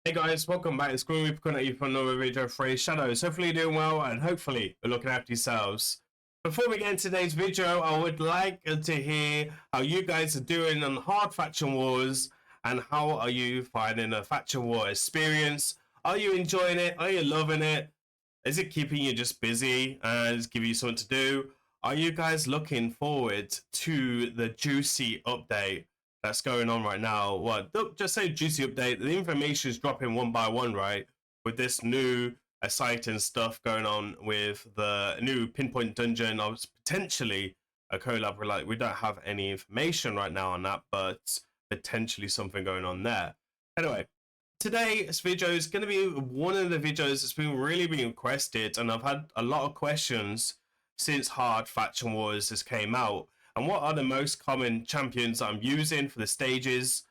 Hey guys, welcome back. It's grimreaper coming at you from another video for Shadows. Hopefully you're doing well and hopefully you're looking after yourselves. Before we get into today's video, I would like to hear how you guys are doing on Hard Faction Wars and how are you finding the Faction War experience? Are you enjoying it? Are you loving it? Is it keeping you just busy and giving you something to do? Are you guys looking forward to the juicy update that's going on right now? Well, don't just say juicy update. The information is dropping one by one, right? With this new exciting stuff going on with the new pinpoint dungeon. I was potentially a collab. We don't have any information right now on that, but potentially something going on there. Anyway, today's video is going to be one of the videos that's been really being requested, and I've had a lot of questions since Hard Faction Wars has came out. And what are the most common champions that I'm using for the stages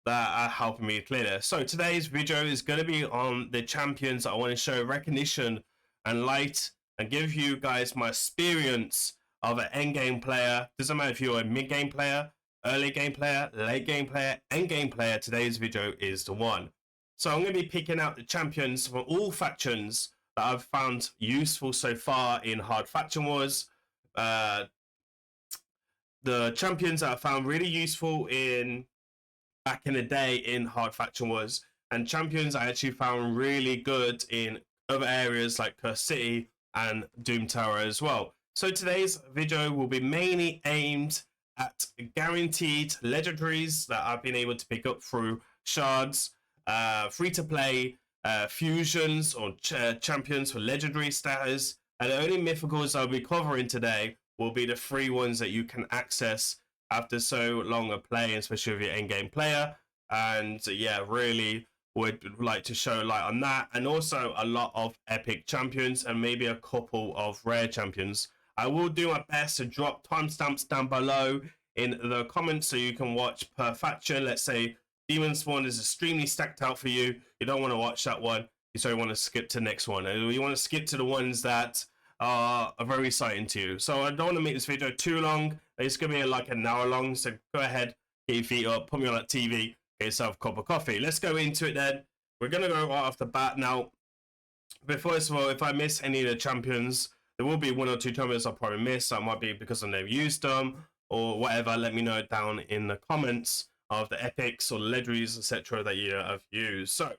that are helping me clear this? So today's video is going to be on the champions that I want to show recognition and light and give you guys my experience of an endgame player. Doesn't matter if you're a mid-game player, early game player, late game player, end game player, today's video is the one. So I'm going to be picking out the champions from all factions that I've found useful so far in Hard Faction Wars. The champions that I found really useful back in the day in Hard Faction Wars, and champions I actually found really good in other areas like Curse City and Doom Tower as well. So today's video will be mainly aimed at guaranteed legendaries that I've been able to pick up through shards, free-to-play fusions or champions for legendary status, and the only mythicals I'll be covering today will be the free ones that you can access after so long a play, especially if you're an endgame player. And yeah, really would like to show light on that, and also a lot of epic champions and maybe a couple of rare champions. I will do my best to drop timestamps down below in the comments so you can watch per faction. Let's say DEMONSPAWN is extremely stacked out for you. You don't want to watch that one. You sort of want to skip to the next one. You want to skip to the ones that are very exciting to you. So I don't want to make this video too long. It's going to be like an hour long. So go ahead, get your feet up, put me on that TV, get yourself a cup of coffee. Let's go into it then. We're going to go right off the bat now. First of all, if I miss any of the champions, there will be one or two champions I'll probably miss. That might be because I've never used them or whatever. Let me know down in the comments of the epics or the legendaries, etc. that you have used. So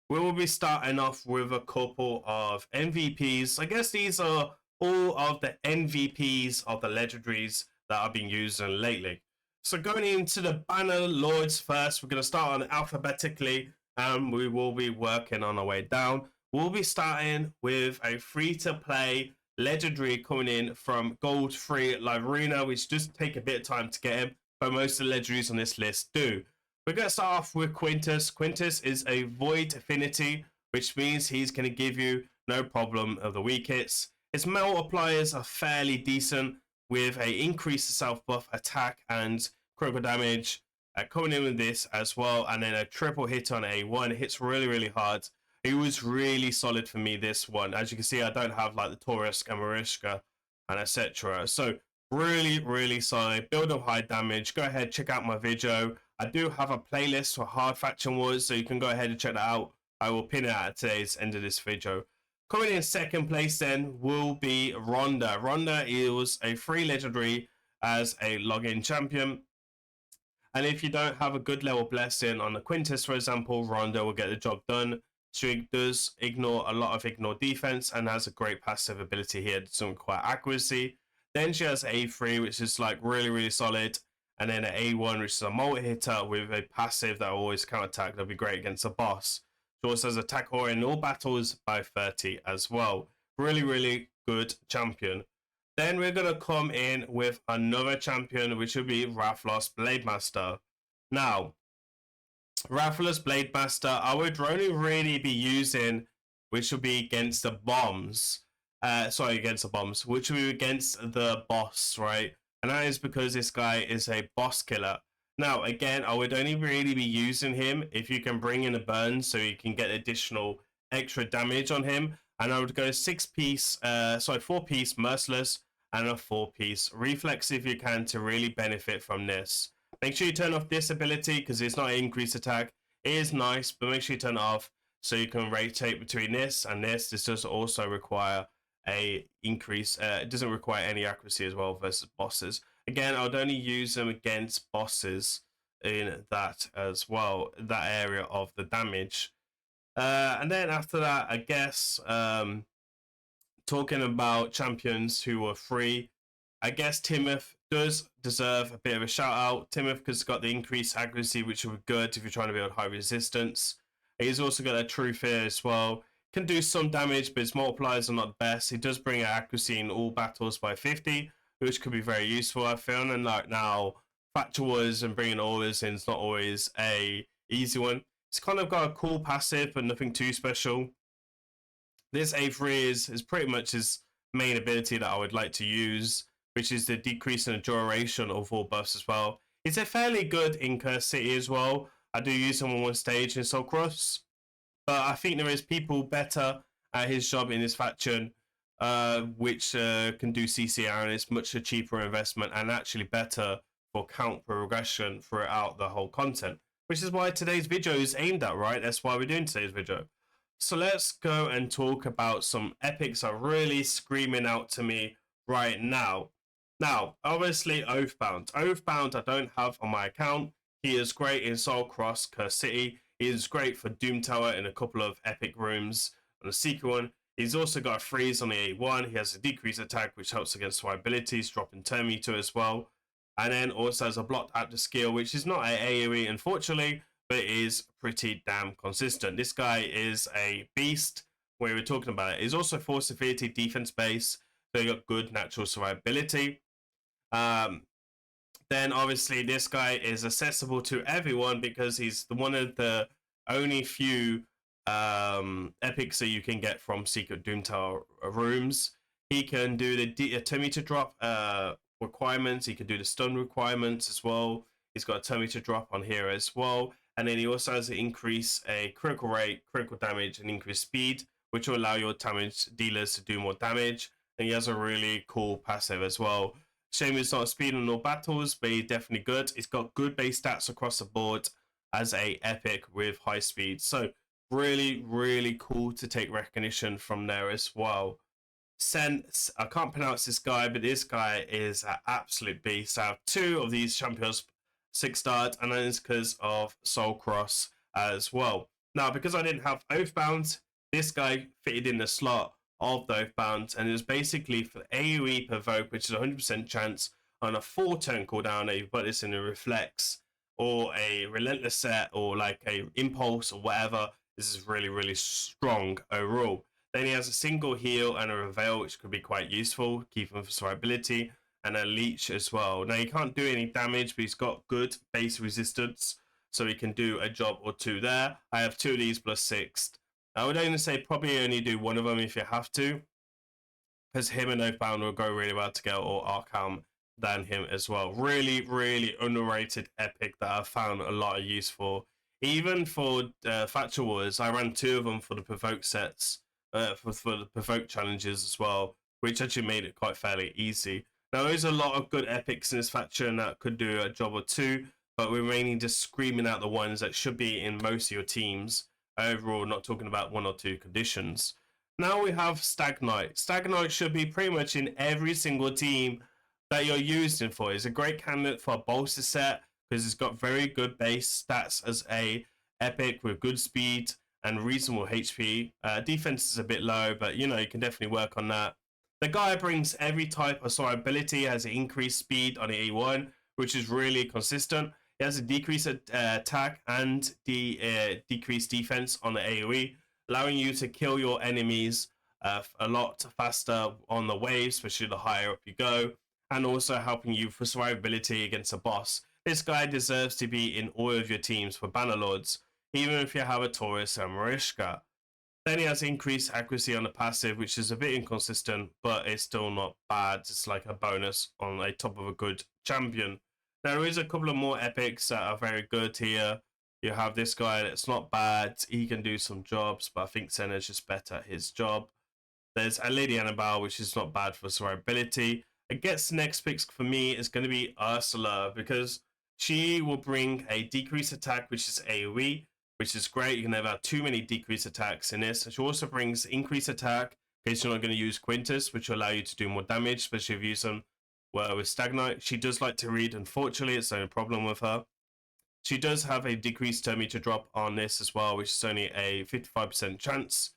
we will be starting off with a couple of MVPs. I guess these are all of the MVPs of the legendaries that I've been using lately. So going into the BANNERLORDS first, we're going to start on alphabetically, and we will be working on our way down. We'll be starting with a free-to-play legendary coming in from Gold 3 Live Arena, which does take a bit of time to get him, but most of the legendaries on this list do. We're going to start off with Quintus. Quintus is a Void Affinity, which means he's going to give you no problem of the weak hits. His multipliers are fairly decent, with a increased self buff, attack, and critical damage coming in with this as well. And then a triple hit on A1. It hits really, really hard. It was really solid for me, this one. As you can see, I don't have like the Taurus and Marishka and etc. So really, really solid. Build up high damage. Go ahead, check out my video. I do have a playlist for Hard Faction Wars, so you can go ahead and check that out. I will pin it at today's end of this video. Coming in second place then will be Rhonda. Rhonda is a free legendary as a login champion. And if you don't have a good level blessing on the Quintus, for example, Rhonda will get the job done. She does ignore a lot of ignore defense and has a great passive ability here to require accuracy. Then she has A3, which is like really, really solid. And then an A1, which is a multi-hitter with a passive that will always counterattack. That'll be great against a boss. She also has attack aura in all battles by 30 as well. Really, really good champion. Then we're going to come in with another champion, which will be Rathalos Blademaster. Now, Rathalos Blademaster, I would only really be using, which will be against the bombs. Against the bombs, which will be against the boss, right? And that is because this guy is a boss killer. Now, again, I would only really be using him if you can bring in a burn so you can get additional extra damage on him. And I would go 4-piece Merciless and a 4-piece Reflex if you can to really benefit from this. Make sure you turn off this ability because it's not an increased attack. It is nice, but make sure you turn it off. so you can rotate between this and this. This does also require a increase. It doesn't require any accuracy as well versus bosses. Again, I would only use them against bosses in that as well, that area of the damage. And then after that, I guess talking about champions who were free, I guess Timoth does deserve a bit of a shout out. Timoth has got the increased accuracy, which would be good if you're trying to build high resistance. He's also got a true fear as well. Can do some damage, but his multipliers are not the best. He does bring accuracy in all battles by 50, which could be very useful, I feel. And like now, Factual Wars and bringing orders in is not always a easy one. It's kind of got a cool passive, but nothing too special. This A3 is pretty much his main ability that I would like to use, which is the decrease in the duration of all buffs as well. It's a fairly good in Curse City as well. I do use him on one stage in Soul Cross, but I think there is people better at his job in this faction, which can do CCR, and it's much a cheaper investment and actually better for count progression throughout the whole content, which is why today's video is aimed at, right? That's why we're doing today's video. So let's go and talk about some epics that are really screaming out to me right now. Now, obviously, Oathbound. Oathbound I don't have on my account. He is great in Soul Cross, Curse City. He is great for Doom Tower in a couple of epic rooms on the secret one. He's also got a freeze on the A1. He has a decreased attack, which helps against swipe abilities, dropping turn meter as well. And then also has a blocked active skill, which is not an AoE, unfortunately, but it is pretty damn consistent. This guy is a beast. We were talking about it. He's also force affinity defense base, so he got good natural survivability. Then obviously this guy is accessible to everyone because he's one of the only few epics that you can get from secret Doom Tower rooms. He can do the turn meter drop requirements. He can do the stun requirements as well. He's got a turn meter drop on here as well. And then he also has to increase a critical rate, critical damage, and increase speed, which will allow your damage dealers to do more damage. And he has a really cool passive as well. Shame it's not a speed on all battles, but he's definitely good. He's got good base stats across the board as a epic with high speed. So really, really cool to take recognition from there as well. Sense, I can't pronounce this guy, but this guy is an absolute beast. I have two of these champions 6-starred, and that is because of Soul Cross as well. Now, because I didn't have Oathbound, this guy fitted in the slot of the Oathbound, and it was basically for AoE provoke, which is 100% chance on a 4-turn cooldown that you put this in a reflex or a relentless set or like a impulse or whatever. This is really, really strong overall. Then he has a single heal and a reveal, which could be quite useful, keeping for survivability, and a leech as well. Now, he can't do any damage, but he's got good base resistance, so he can do a job or two there. I have 2 of these plus 6. I would only say probably only do one of them if you have to, because him and Oathbound will go really well together, or Arkham than him as well. Really, really underrated epic that I've found a lot of use for. Even for Factual Wars, I ran 2 of them for the provoke sets, for the provoke challenges as well, which actually made it quite fairly easy. Now, there's a lot of good epics in this faction that could do a job or two, but we're mainly just screaming out the ones that should be in most of your teams. Overall, not talking about 1 or 2 conditions. Now we have Stag Knight. Stag Knight should be pretty much in every single team that you're using for. It's a great candidate for a bolster set because it's got very good base stats as a epic with good speed and reasonable HP. Defense is a bit low, but you know, you can definitely work on that. The guy brings every type of survivability, has an increased speed on the A1, which is really consistent. He has a decreased attack and decreased defense on the AoE, allowing you to kill your enemies a lot faster on the wave, especially the higher up you go, and also helping you for survivability against a boss. This guy deserves to be in all of your teams for Bannerlords, even if you have a Taurus and Marishka. Then he has increased accuracy on the passive, which is a bit inconsistent, but it's still not bad. It's like a bonus on a top of a good champion. There is a couple of more epics that are very good here. You have this guy that's not bad. He can do some jobs, but I think Senna's just better at his job. There's a Lady Annabelle, which is not bad for survivability. I guess the next pick for me is going to be Ursula, because she will bring a decreased attack, which is AoE, which is great. You can never have too many decreased attacks in this. She also brings increased attack in case you're not going to use Quintus, which will allow you to do more damage, especially if you use them with Stagnite. She does like to read, unfortunately, it's the only problem with her. She does have a decreased turn meter drop on this as well, which is only a 55% chance.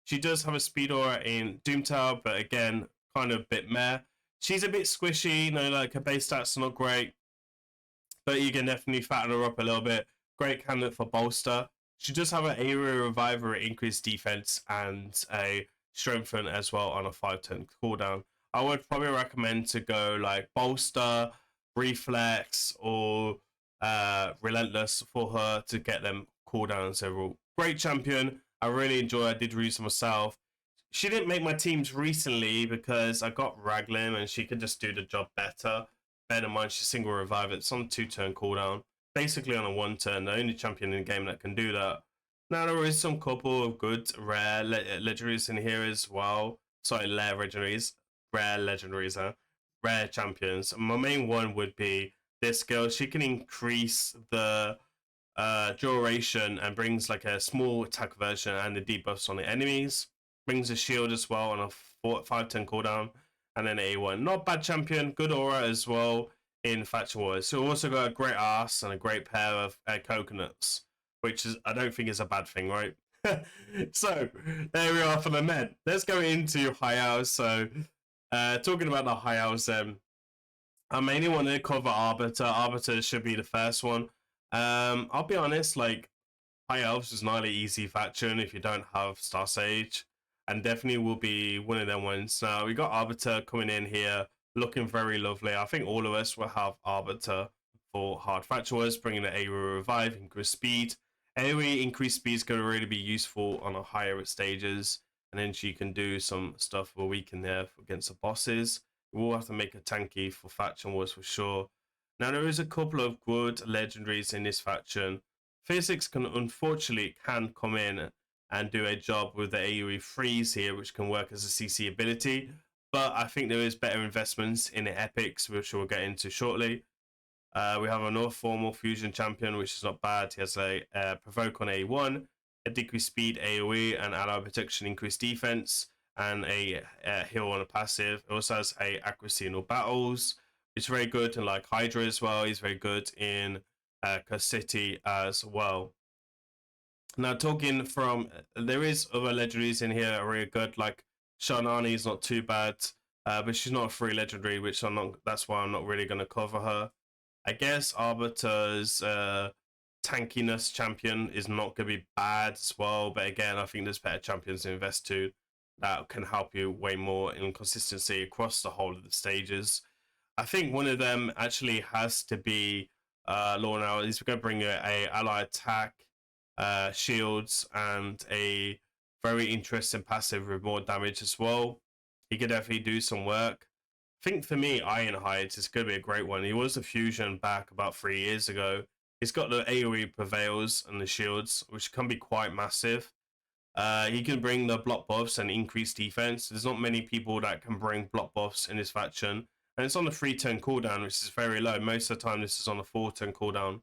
She does have a speed aura in Doom Tower, but again, kind of a bit meh. She's a bit squishy, you know, like her base stats are not great, but you can definitely fatten her up a little bit. Great candidate for bolster. She does have an area reviver, increased defense, and a strengthen as well on a 5-turn cooldown. I would probably recommend to go like bolster, reflex, or relentless for her to get them cooldowns overall. Great champion. I really enjoy it. I did use myself. She didn't make my teams recently because I got Raglan and she could just do the job better. Bear in mind, she's single revive. It's on a 2-turn cooldown. Basically on a 1-turn. The only champion in the game that can do that. Now, there is some couple of good rare legendaries in here as well. Sorry, rare legendaries. Rare legendaries, huh? Rare champions. My main one would be this girl. She can increase the duration and brings like a small attack version and the debuffs on the enemies. Brings a shield as well on a 5-turn cooldown. And then A1. Not bad champion. Good aura as well in Faction Wars. So also got a great ass and a great pair of coconuts, which is, I don't think is a bad thing, right? So there we are for the men. Let's go into high elves. So talking about the high elves, I mainly want to cover Arbiter. Arbiter should be the first one. I'll be honest, like high elves is not an easy faction if you don't have Star Sage, and definitely will be one of them ones. Now we got Arbiter coming in here, looking very lovely. I think all of us will have Arbiter for hard faction wars, bringing the AoE revive, increased speed. AoE increased speed is going to really be useful on a higher stages, and then she can do some stuff where we can there against the bosses. We'll have to make a tanky for faction wars for sure. Now there is a couple of good legendaries in this faction. Physics can unfortunately come in and do a job with the AoE freeze here, which can work as a CC ability. But I think there is better investments in the epics, which we'll get into shortly. We have a North Formal Fusion champion, which is not bad. He has a provoke on A1, a decreased speed AoE, and ally protection, increased defense, and a heal on a passive. It also has a accuracy in all battles. It's very good in like Hydra as well. He's very good in Curse City as well. Now talking from, there is other legendaries in here that are really good. Like Shanani is not too bad, but she's not a free legendary, which I'm not. That's why I'm not really going to cover her. I guess Arbiter's tankiness champion is not going to be bad as well, but again, I think there's better champions to invest to that can help you way more in consistency across the whole of the stages. I think one of them actually has to be Lorna. He's going to bring a ally attack, shields, and a very interesting passive with more damage as well. He could definitely do some work. I think for me, Ironhide is going to be a great one. He was a fusion back about 3 years ago. He's got the AoE prevails and the shields, which can be quite massive. He can bring the block buffs and increase defense. There's not many people that can bring block buffs in this faction. And it's on a 3-turn cooldown, which is very low. Most of the time, this is on a 4-turn cooldown.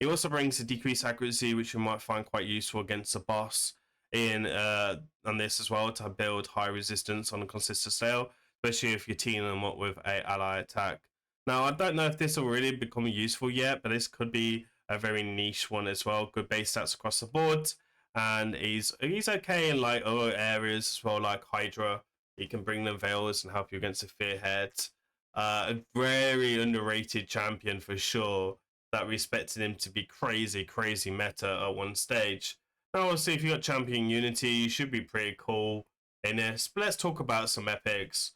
He also brings a decreased accuracy, which you might find quite useful against the boss on this as well, to build high resistance on a consistent scale, especially if you're teaming them up with a ally attack. Now, I don't know if this will really become useful yet, but this could be a very niche one as well. Good base stats across the board, and he's okay in like other areas as well, like Hydra. He can bring the veils and help you against the Fearhead. A very underrated champion for sure, that we expected him to be crazy meta at one stage. Now, obviously, if you got champion Unity, you should be pretty cool in this. But let's talk about some epics.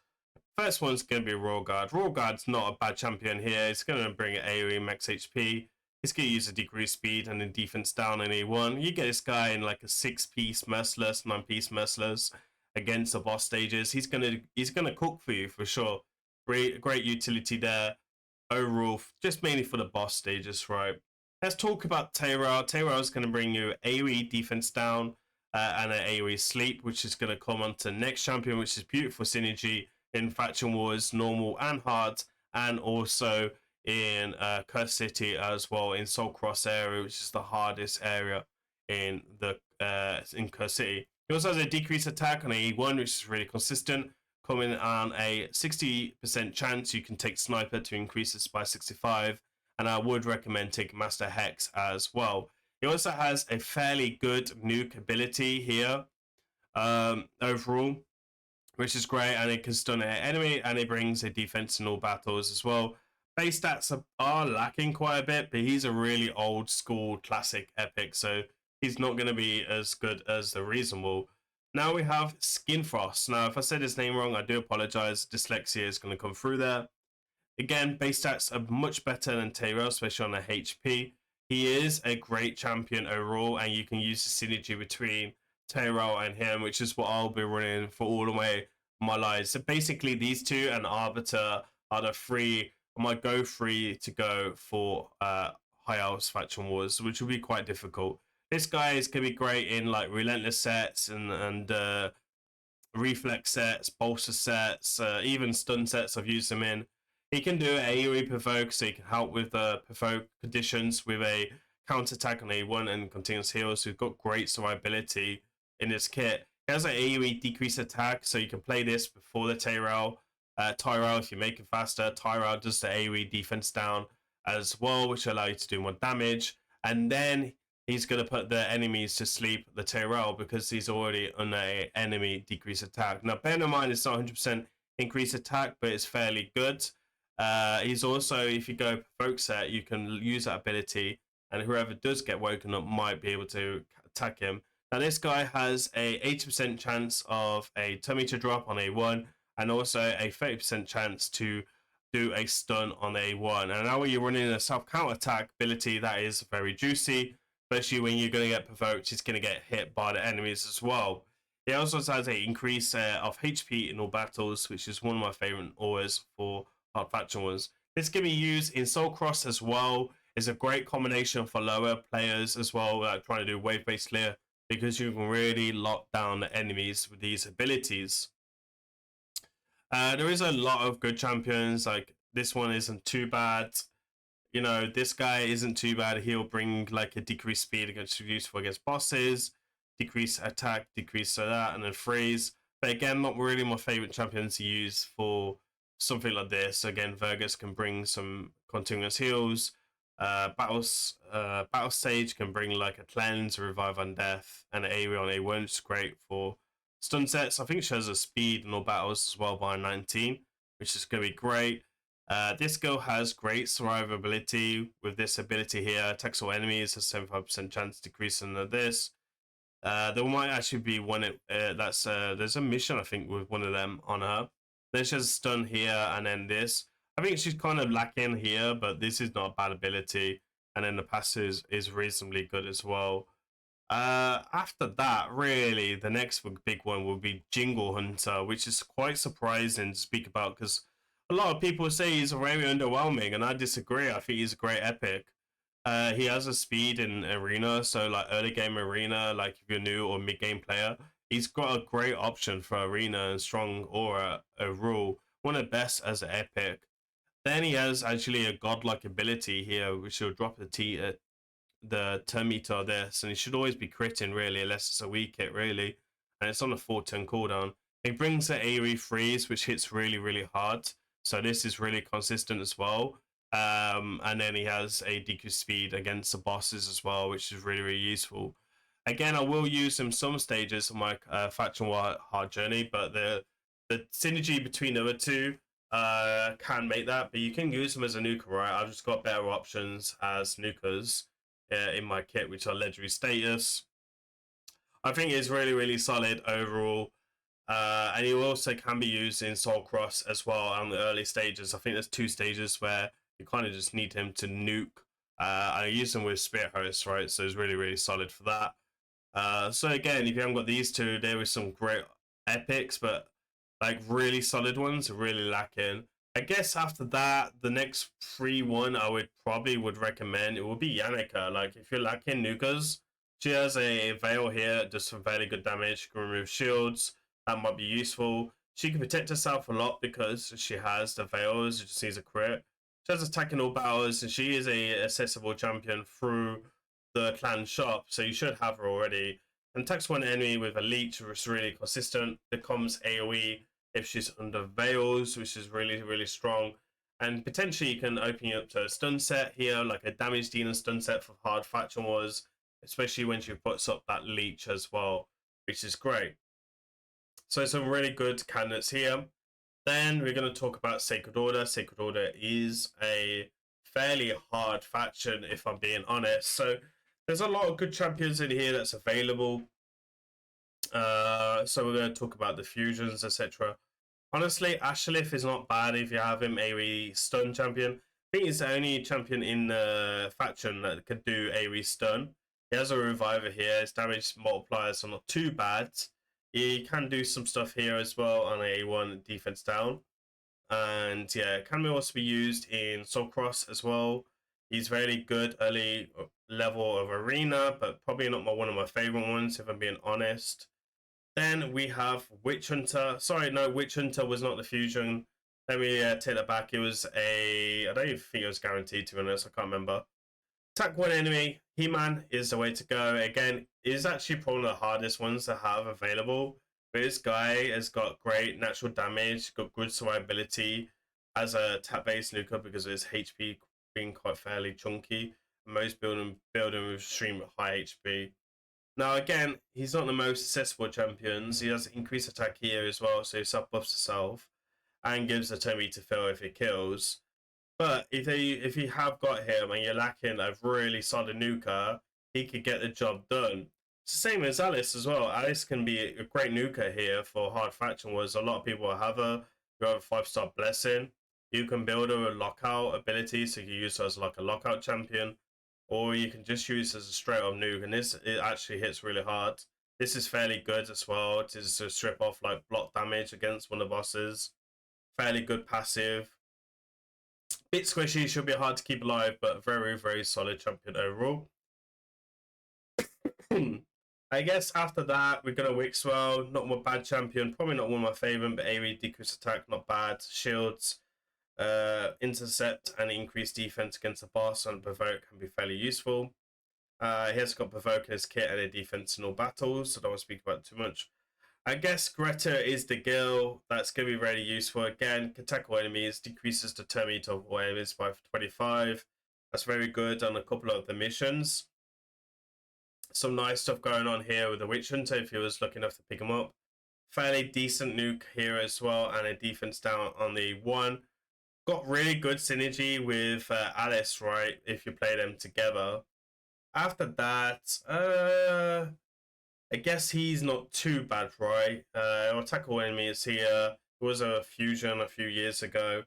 First one's going to be Royal Guard. Royal Guard's not a bad champion here. It's going to bring AoE max HP. It's going to use a decreased speed and then defense down on A1. You get this guy in like a 6-piece merciless, 9-piece merciless against the boss stages. He's gonna cook for you for sure. Great utility there. Overall, just mainly for the boss stages, right? Let's talk about Terra. Terra is going to bring you AoE defense down and an AoE sleep, which is going to come onto next champion, which is beautiful synergy in Faction Wars, normal and hard, and also in Curse City as well, in Soul Cross area, which is the hardest area in the in Curse City. He also has a decreased attack on E1, which is really consistent, coming on a 60% chance you can take Sniper to increase this by 65, and I would recommend taking Master Hex as well. He also has a fairly good nuke ability here overall, which is great, and it can stun an enemy, and it brings a defense in all battles as well. Base stats are lacking quite a bit, but he's a really old school classic epic, so he's not going to be as good as the reasonable. Now we have Skinfrost. Now, if I said his name wrong, I do apologize. Dyslexia is going to come through there. Again, base stats are much better than Tyrell, especially on the HP. He is a great champion overall, and you can use the synergy between Tyrell and him, which is what I'll be running for all the way my lives. So basically, these two and Arbiter are the three, my go free to go for High Elves Faction Wars, which will be quite difficult. This guy is going to be great in like Relentless sets and Reflex sets, Bolster sets, even Stun sets I've used him in. He can do AoE Provoke, so he can help with Provoke conditions with a counter-attack on A1 and continuous heal, so he's got great survivability in this kit. He has an AoE decrease attack, so you can play this before the Tyrell. Tyrell, if you make it faster, Tyrell does the AoE defense down as well, which will allow you to do more damage. And then he's going to put the enemies to sleep, the Tyrell, because he's already on an enemy decrease attack. Now, bear in mind, it's not 100% increase attack, but it's fairly good. He's also, if you go Provoke set, you can use that ability, and whoever does get woken up might be able to attack him. Now, this guy has a 80% chance of a Terminator drop on A1, and also a 30% chance to do a stun on A1. And now when you're running a self-counter attack ability, that is very juicy, especially when you're going to get provoked, he's going to get hit by the enemies as well. He also has an increase of HP in all battles, which is one of my favorite always for Hard Faction Wars. This can be used in Soul Cross as well. It's a great combination for lower players as well, like trying to do wave-based clear, because you can really lock down the enemies with these abilities. There is a lot of good champions, like this one isn't too bad. You know, this guy isn't too bad. He'll bring like a decreased speed against useful against bosses, decrease attack, decrease that, and then freeze. But again, not really my favorite champion to use for something like this. Again, Vergus can bring some continuous heals. Battle Stage can bring like a cleanse, revive on death, and an AoE on A1, which is great for stun sets. I think she has a speed in all battles as well by 19, which is going to be great. This girl has great survivability with this ability here. Attacks all enemies, has 75% chance decrease in this. There might actually be one that's there's a mission I think with one of them on her. Then she has a stun here, and then this. I think she's kind of lacking here, but this is not a bad ability. And then the passive is reasonably good as well. After that, really, the next big one will be Jingle Hunter, which is quite surprising to speak about because a lot of people say he's very underwhelming, and I disagree. I think he's a great epic. He has a speed in arena, so like early game arena, like if you're new or mid game player, he's got a great option for arena and strong aura overall. One of the best as an epic. Then he has actually a godlike ability here, which will drop the turn meter of this, and it should always be critting really, unless it's a weak hit really, and it's on a 4-turn cooldown. He brings the AoE freeze, which hits really, really hard. So this is really consistent as well. And then he has a decreased speed against the bosses as well, which is really, really useful. Again, I will use him some stages of my Faction War hard journey, but the synergy between the other two can make that. But you can use them as a nuker, right? I've just got better options as nukers in my kit, which are legendary status. I think it's really, really solid overall. And he also can be used in Soul Cross as well on the early stages. I think there's 2 stages where you kind of just need him to nuke. I use them with Spirit Host, right? So it's really, really solid for that. So again, if you haven't got these two, there were some great epics, but like really solid ones are really lacking. I guess after that, the next free one I would recommend, it would be Yannicka. Like if you're lacking nukers, she has a veil here, does some very good damage, can remove shields. That might be useful. She can protect herself a lot because she has the veils. She just needs a crit. She has attack in all battles, and she is a accessible champion through the clan shop, so you should have her already. And attacks one enemy with a leech, which is really consistent. Becomes AoE if she's under veils, which is really, really strong. And potentially you can open it up to a stun set here, like a damage dealing stun set for hard faction wars, especially when she puts up that leech as well, which is great. So some really good candidates here. Then we're going to talk about Sacred Order. Sacred Order is a fairly hard faction, if I'm being honest. So there's a lot of good champions in here that's available. So we're going to talk about the fusions, etc. Honestly, Ashlif is not bad if you have him AoE stun champion. I think he's the only champion in the faction that could do AoE stun. He has a reviver here. His damage multipliers are not too bad. He can do some stuff here as well on A1 defense down. And yeah, can also be used in Soul Cross as well. He's very good early level of arena, but probably not one of my favorite ones if I'm being honest. Then we have Witch Hunter. Sorry, no, Witch Hunter was not the fusion. Let me take that back. It was a... I don't even think it was guaranteed, to be honest. I can't remember. Attack one enemy. He-Man is the way to go. Again, is actually probably the hardest ones to have available. But this guy has got great natural damage, got good survivability as a tap-based nuker because of his HP being quite fairly chunky. Most building with extreme high HP. Now, again, he's not the most accessible champions. He has increased attack here as well, so he sub-buffs himself and gives the Tommy to fill if it kills. But if you have got him and you're lacking a really solid nuker, he could get the job done. It's the same as Alice as well. Alice can be a great nuker here for hard faction wars. A lot of people have her. You have a 5-star blessing. You can build her a lockout ability, so you can use her as like a lockout champion. Or you can just use as a straight up nuke, and it actually hits really hard. This is fairly good as well, to strip off like block damage against one of the bosses. Fairly good passive. Bit squishy, should be hard to keep alive, but very, very solid champion overall. I guess after that, we're going to Wixwell. Not my bad champion, probably not one of my favorite, but AoE decrease attack, not bad. Shields, intercept and increased defense against the boss and provoke can be fairly useful. He has got provoke in his kit and a defense in all battles, so I don't want to speak about it too much. I guess Greta is the girl that's going to be really useful. Again, can tackle enemies, decreases the turn meter of enemies by 25. That's very good on a couple of the missions. Some nice stuff going on here with the Witch Hunter if you was lucky enough to pick him up. Fairly decent nuke here as well, and a defense down on the 1. Got really good synergy with Alice, right, if you play them together. After that, I guess he's not too bad, right? Our tackle enemy is here. It was a fusion a few years ago.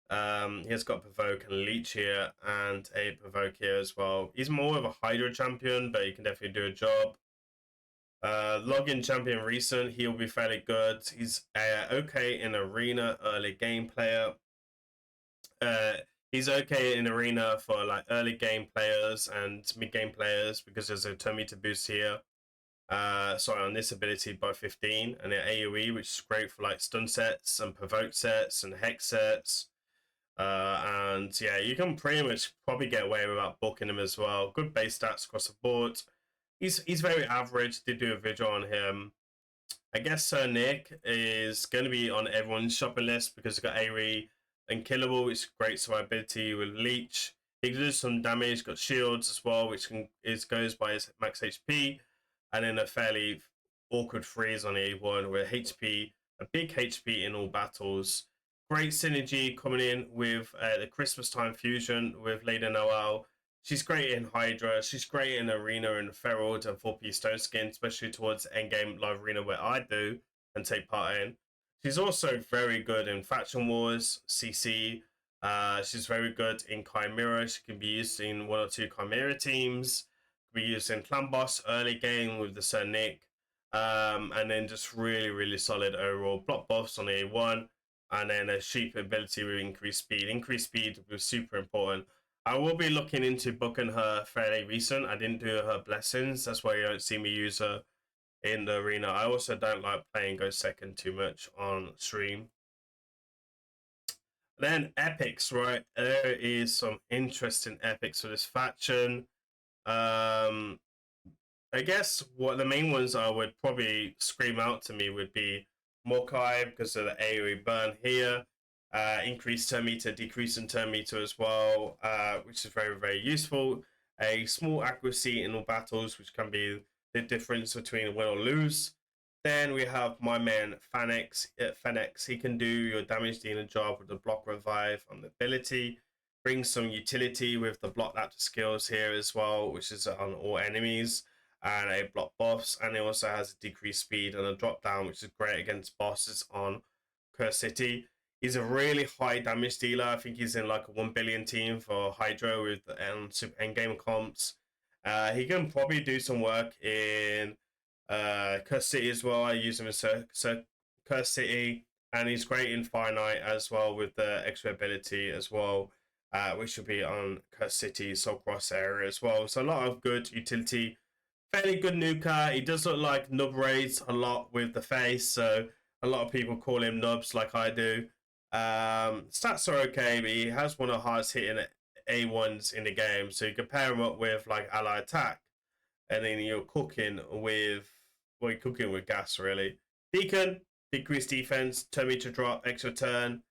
He has got provoke and leech here, and a provoke here as well. He's more of a Hydra champion, but he can definitely do a job. Login champion recent, he'll be fairly good. He's okay in arena, early game player. He's okay in arena for like early game players and mid game players because there's a turn meter boost here. Sorry, on this ability by 15, and an AoE, which is great for like stun sets and provoke sets and hex sets. And yeah, you can pretty much probably get away without booking him as well. Good base stats across the board. He's very average. Did do a video on him. I guess Sir Nick is going to be on everyone's shopping list because he's got AoE and killable, which is great survivability with leech. He can do some damage. Got shields as well, which goes by his max HP, and then a fairly awkward freeze on A1 with HP, a big HP in all battles. Great synergy coming in with the Christmas time fusion with Lady Noel. She's great in Hydra. She's great in Arena and Feral and 4P Stone Skin, especially towards endgame live arena where I do and take part in. She's also very good in Faction Wars, CC. She's very good in Chimera. She can be used in 1 or 2 Chimera teams. Can be used in Clan Boss early game with the Sir Nick. And then just really, really solid overall block buffs on A1. And then a sheep ability with increased speed. Increased speed was super important. I will be looking into booking her fairly recent. I didn't do her blessings. That's why you don't see me use her in the arena. I also don't like playing Go Second too much on stream. Then epics, right? There is some interesting epics for this faction. I guess what the main ones I would probably scream out to me would be Mokai because of the AoE burn here, increased turn meter, decrease in turn meter as well, which is very, very useful. A small accuracy in all battles, which can be the difference between win or lose. Then we have my man Fanex. Fanex, he can do your damage dealing job with the block revive on the ability. Brings some utility with the block adapter skills here as well, which is on all enemies and a block buffs, and it also has a decreased speed and a drop down, which is great against bosses on Curse City. He's a really high damage dealer. I think he's in like a 1 billion team for Hydra with super endgame comps. He can probably do some work in Curse City as well. I use him in Curse City, and he's great in Finite as well with the extra ability as well, which will be on Curse City, Soul Cross area as well. So a lot of good utility. Fairly good nuker. He does look like nub raids a lot with the face, so a lot of people call him nubs like I do. Stats are okay, but he has one of the hardest hitting A1s in the game, so you can pair him up with like ally attack, and then you're cooking with gas really. Deacon, decreased defense, turn meter drop, extra turn.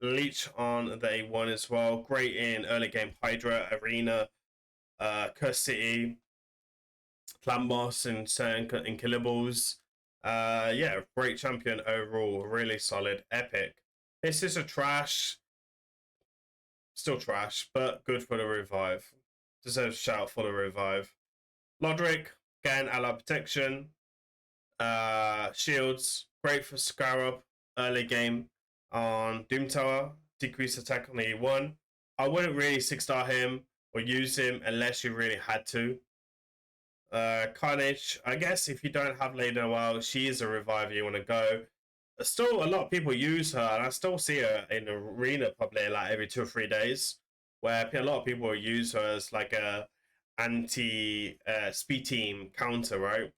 Leech on the A1 as well. Great in early game Hydra, Arena, Curse City, Clan Boss, and certain Killables. Yeah, great champion overall. Really solid, epic. This is a trash, still trash, but good for the revive. Deserves a shout for the revive. Lodric, again, ally protection. Shields, great for Scarab early game on Doom Tower. Decrease attack on the E1. I wouldn't really 6-star him or use him unless you really had to. Carnage, I guess if you don't have Lady Noel, she is a revive you want to go. Still, a lot of people use her, and I still see her in the arena probably like every 2 or 3 days, where a lot of people use her as like a anti speed team counter, right?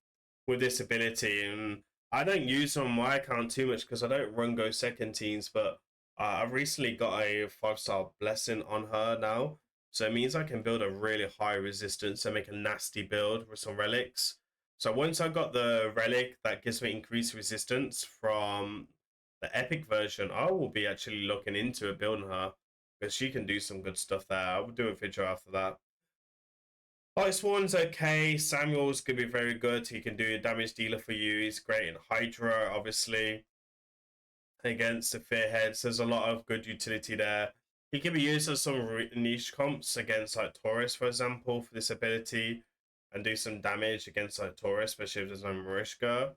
With this ability, and I don't use her on my account too much because I don't run go second teams, but I've recently got a 5-star blessing on her now, so it means I can build a really high resistance and make a nasty build with some relics. So once I got the relic that gives me increased resistance from the epic version, I will be actually looking into building her because she can do some good stuff there. I will do a video after that. Iceborne's okay. Samuel's could be very good. He can do a damage dealer for you. He's great in Hydra, obviously. Against the Fearheads, there's a lot of good utility there. He can be used as some niche comps against like Taurus, for example, for this ability, and do some damage against like Taurus, especially if there's no Marishka.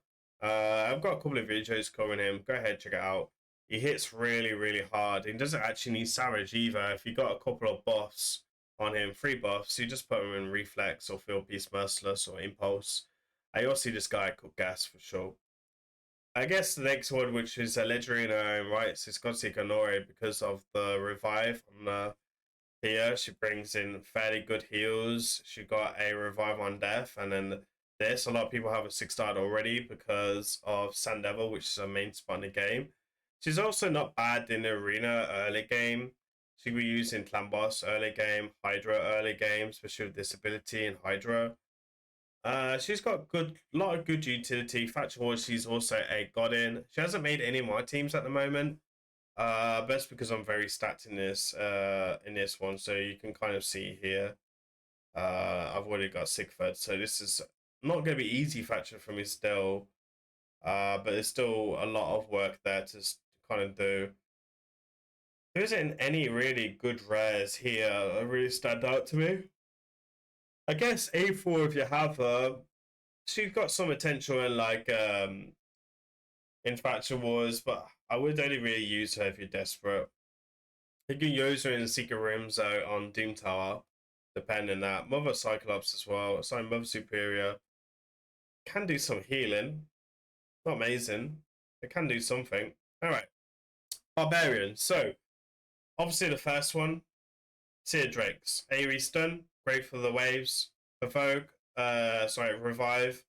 I've got a couple of videos covering him. Go ahead, check it out. He hits really, really hard. He doesn't actually need Savage either. If you got a couple of buffs on him, 3 buffs, you just put him in Reflex or Field Piece Merciless or Impulse. I also see this guy cook gas for sure. I guess the next one, which is a legendary in her own right, is Scotty Kanore because of the revive on here. She brings in fairly good heals. She got a revive on death, and then this. A lot of people have a 6-star already because of Sand Devil, which is a main spot in the game. She's also not bad in the arena early game. She will be used in Clan Boss early game, Hydra early game, especially with this ability in Hydra. She's got a lot of good utility. Faction Wars, she's also a god in. She hasn't made any of my teams at the moment. Best because I'm very stacked in this one, so you can kind of see here. I've already got Sigford, so this is not going to be easy faction for me still. But there's still a lot of work there to kind of do. There isn't any really good rares here that really stand out to me. I guess A4 if you have her, she's got some potential in like in Faction Wars, but I would only really use her if you're desperate. You can use her in Secret Rooms on Doom Tower, depending on that. Mother Cyclops as well. Sorry, Mother Superior. Can do some healing. Not amazing. It can do something. Alright. Barbarians. So, obviously the first one, Seer Drakes. Ares Stun, great for the waves. Provoke, Revive.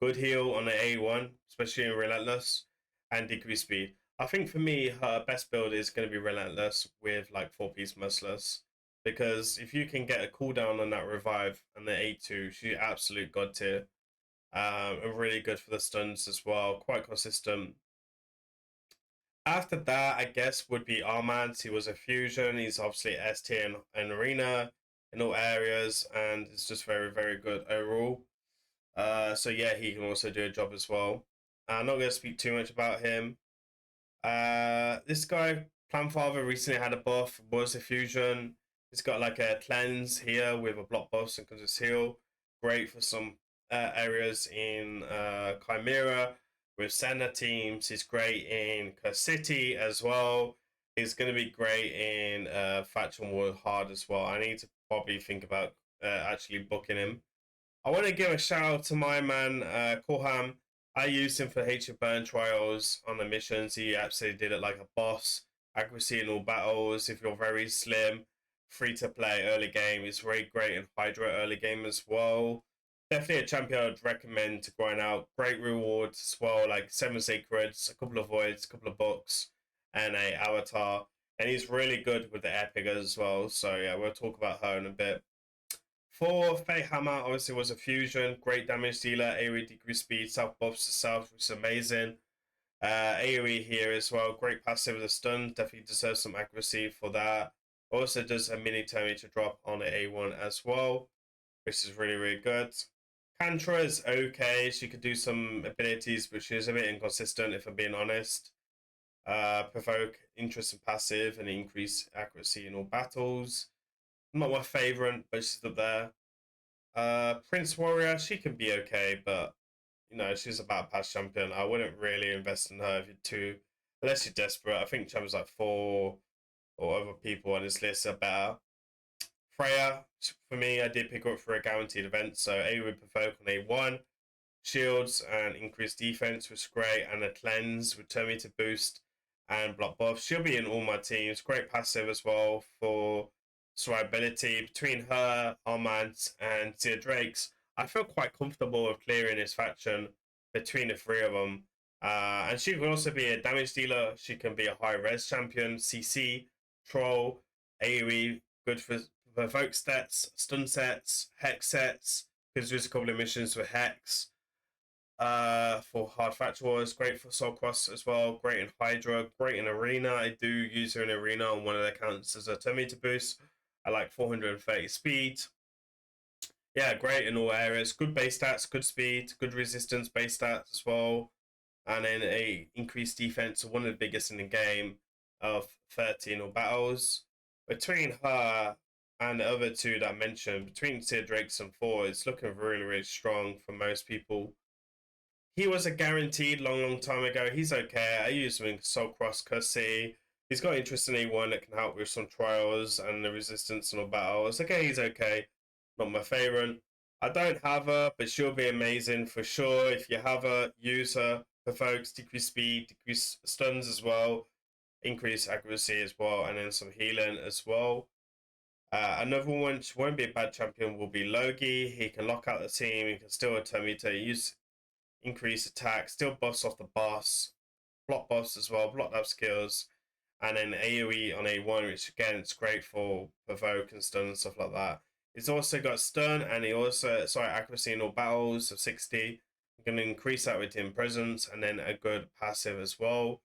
Good heal on the A1, especially in Relentless. And decrease speed. I think for me, her best build is going to be Relentless with like 4-piece Merciless. because if you can get a cooldown on that revive and the A2, she's absolute god tier. And really good for the stuns as well, quite consistent. After that, I guess, would be Armand. He was a fusion. He's obviously S tier in arena in all areas, and it's just very, very good overall. So yeah, he can also do a job as well. I'm not going to speak too much about him. This guy, Planfather, recently had a buff, was a fusion. He's got like a cleanse here with a block buff and can just heal. Great for some areas in Chimera with Senna teams. He's great in Curse City as well. He's going to be great in Faction War Hard as well. I need to probably think about actually booking him. I want to give a shout out to my man, Korham. I used him for Hatred Burn trials on the missions. He absolutely did it like a boss. Accuracy in all battles. If you're very slim, free to play early game. It's very great in Hydra early game as well. Definitely a champion I'd recommend to grind out. Great rewards as well, like 7 Sacreds, a couple of Voids, a couple of books, and a Avatar. And he's really good with the Epic as well. So yeah, we'll talk about her in a bit. For Fate Hammer, obviously was a fusion, great damage dealer, AoE decrease speed, self buffs to self, which is amazing. AoE here as well, great passive with a stun, definitely deserves some accuracy for that. Also does a mini Terminator drop on the A1 as well, which is really, really good. Kantra is okay, she could do some abilities, but she is a bit inconsistent if I'm being honest. Provoke interest and passive and increase accuracy in all battles. Not my favorite, but she's up there. Prince Warrior, she can be okay, but you know, she's a battle pass champion. I wouldn't really invest in her if you're too, unless you're desperate. I think champions like 4 or other people on this list are better. Freya, for me, I did pick up for a guaranteed event, so A would provoke on A1, shields and increased defense was great, and a cleanse with turn me to boost and block buff. She'll be in all my teams. Great passive as well for survivability. Between her, Armand, and Tia Drakes, I feel quite comfortable with clearing this faction between the 3 of them. And she can also be a damage dealer. She can be a high res champion, CC, troll, AoE, good for provoke stats, stun sets, hex sets. Because there's a couple of missions with hex. For hard faction wars, great for Soul Cross as well, great in Hydra, great in Arena. I do use her in Arena on one of the accounts as a turn meter boost. I like 430 speed. Yeah, great in all areas. Good base stats, good speed, good resistance base stats as well. And then a increased defense, one of the biggest in the game, of 30 in all battles. Between her and the other 2 that I mentioned, between Sid Drakes and 4, it's looking really, really strong for most people. He was a guaranteed long time ago. He's okay. I use him in Soul Cross City. He's got interest in A1 that can help with some trials and the resistance and all battles. Okay, he's okay. Not my favorite. I don't have her, but she'll be amazing for sure. If you have her, use her. Provokes, decrease speed, decrease stuns as well, increase accuracy as well, and then some healing as well. Another one, which won't be a bad champion, will be Logi. He can lock out the team. He can still attempt me to use increase attack, still buffs off the boss, block buffs as well, block up skills, and then AoE on A1, which again, it's great for provoke and stun and stuff like that. He's also got stun, and he also, accuracy in all battles of 60. You can increase that with him presence, and then a good passive as well.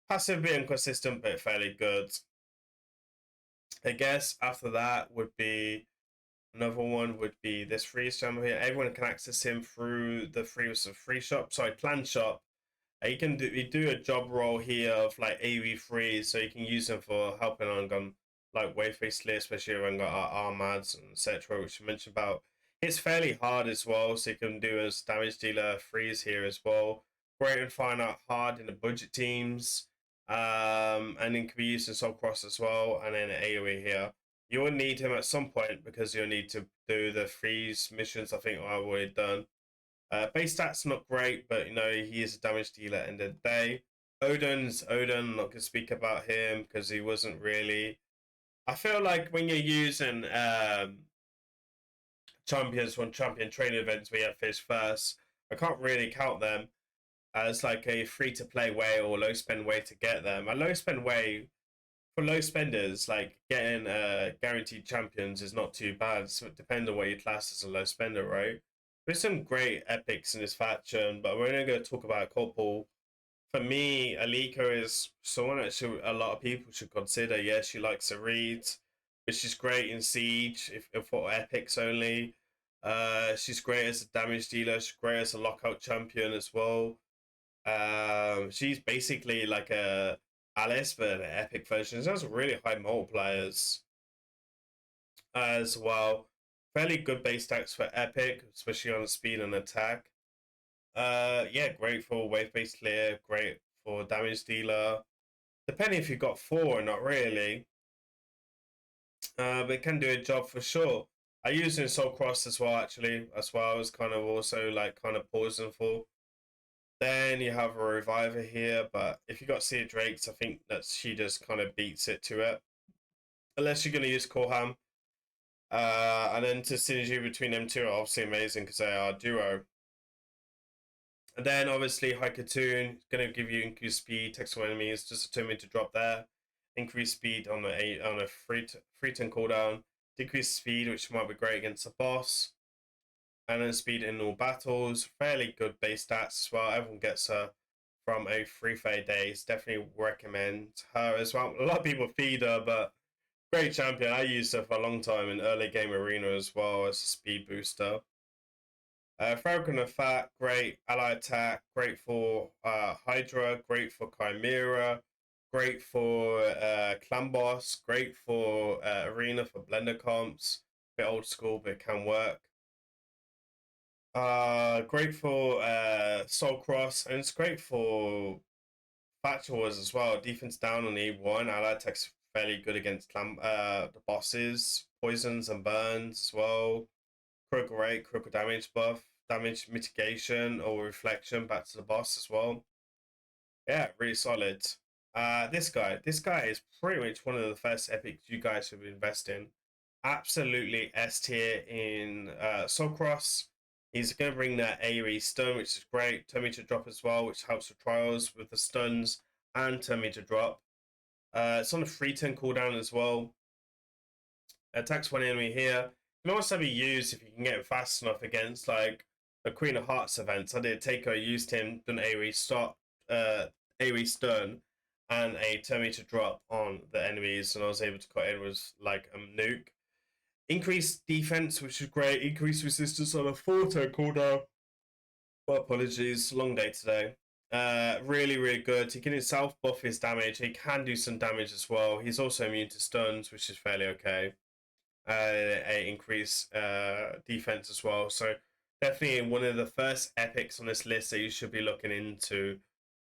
Passive a bit inconsistent, but fairly good. I guess after that would be another one would be this freeze channel here. Everyone can access him through the free shop. Sorry, clan shop. You can do a job role here of like AV free, so you can use them for helping on gun like Wayface list, especially when got armads and etc. which I mentioned about. It's fairly hard as well, so you can do as damage dealer freeze here as well. Great and find out hard in the budget teams. And then can be used in Soul Cross as well, and then AoE here. You will need him at some point because you'll need to do the freeze missions. I think I've already done. Base stats not great, but you know he is a damage dealer at the end of the day. Odin, I'm not gonna speak about him because he wasn't really. I feel like when you're using champions from champion training events, we have fish first. I can't really count them as like a free to play way or low spend way to get them. A low spend way for low spenders, like getting guaranteed champions is not too bad. So it depends on what you class as a low spender, right? There's some great epics in this faction, but we're only going to talk about a couple. For me, Alika is someone that a lot of people should consider. Yes, she likes to read, which is great in Siege, if for epics only. She's great as a damage dealer. She's great as a lockout champion as well. She's basically like a Alice, but an epic version. She has really high multipliers as well. Fairly good base stacks for epic, especially on speed and attack. Yeah, great for wave based clear, great for damage dealer. Depending if you've got 4 or not really. But it can do a job for sure. I use it in Soul Cross as well, actually. That's why I was kind of also like kind of pausing for. Then you have a Reviver here, but if you got Seer Drakes, I think that she just kind of beats it to it. Unless you're going to use Korham. And then to synergy between them two are obviously amazing because they are a duo. And then obviously Haikatoon is going to give you increased speed, text to enemies, just a 2-minute drop there. Increased speed on a free turn cooldown. Decreased speed, which might be great against a boss. And then speed in all battles. Fairly good base stats as well. Everyone gets her from a free fade days. Definitely recommend her as well. A lot of people feed her, but great champion. I used her for a long time in early game arena as well as a speed booster. Falcon of Fat, great ally attack, great for Hydra, great for Chimera, great for Clan Boss, great for Arena for blender comps. Bit old school, but it can work. Great for Soul Cross, and it's great for Faction Wars as well. Defense down on E1, ally attack's fairly good against the bosses, poisons and burns as well. Critical rate, critical damage buff, damage mitigation or reflection back to the boss as well. Yeah, really solid. This guy is pretty much one of the first epics you guys should invest in. Absolutely S tier in Soul Cross. He's going to bring that AoE stun, which is great. Turn meter drop as well, which helps with trials with the stuns and turn meter drop. It's on a free turn cooldown as well. Attacks one enemy here. Can also be used if you can get it fast enough against like the Queen of Hearts events. I did Taker, used him, done AoE stop, AoE stun, and a turn meter drop on the enemies, and I was able to cut in with like a nuke. Increased defense, which is great. Increased resistance on a 4-turn cooldown. Well, apologies, long day today. Really, really good. He can himself buff his damage. He can do some damage as well. He's also immune to stuns, which is fairly okay. Increase defense as well. So definitely one of the first epics on this list that you should be looking into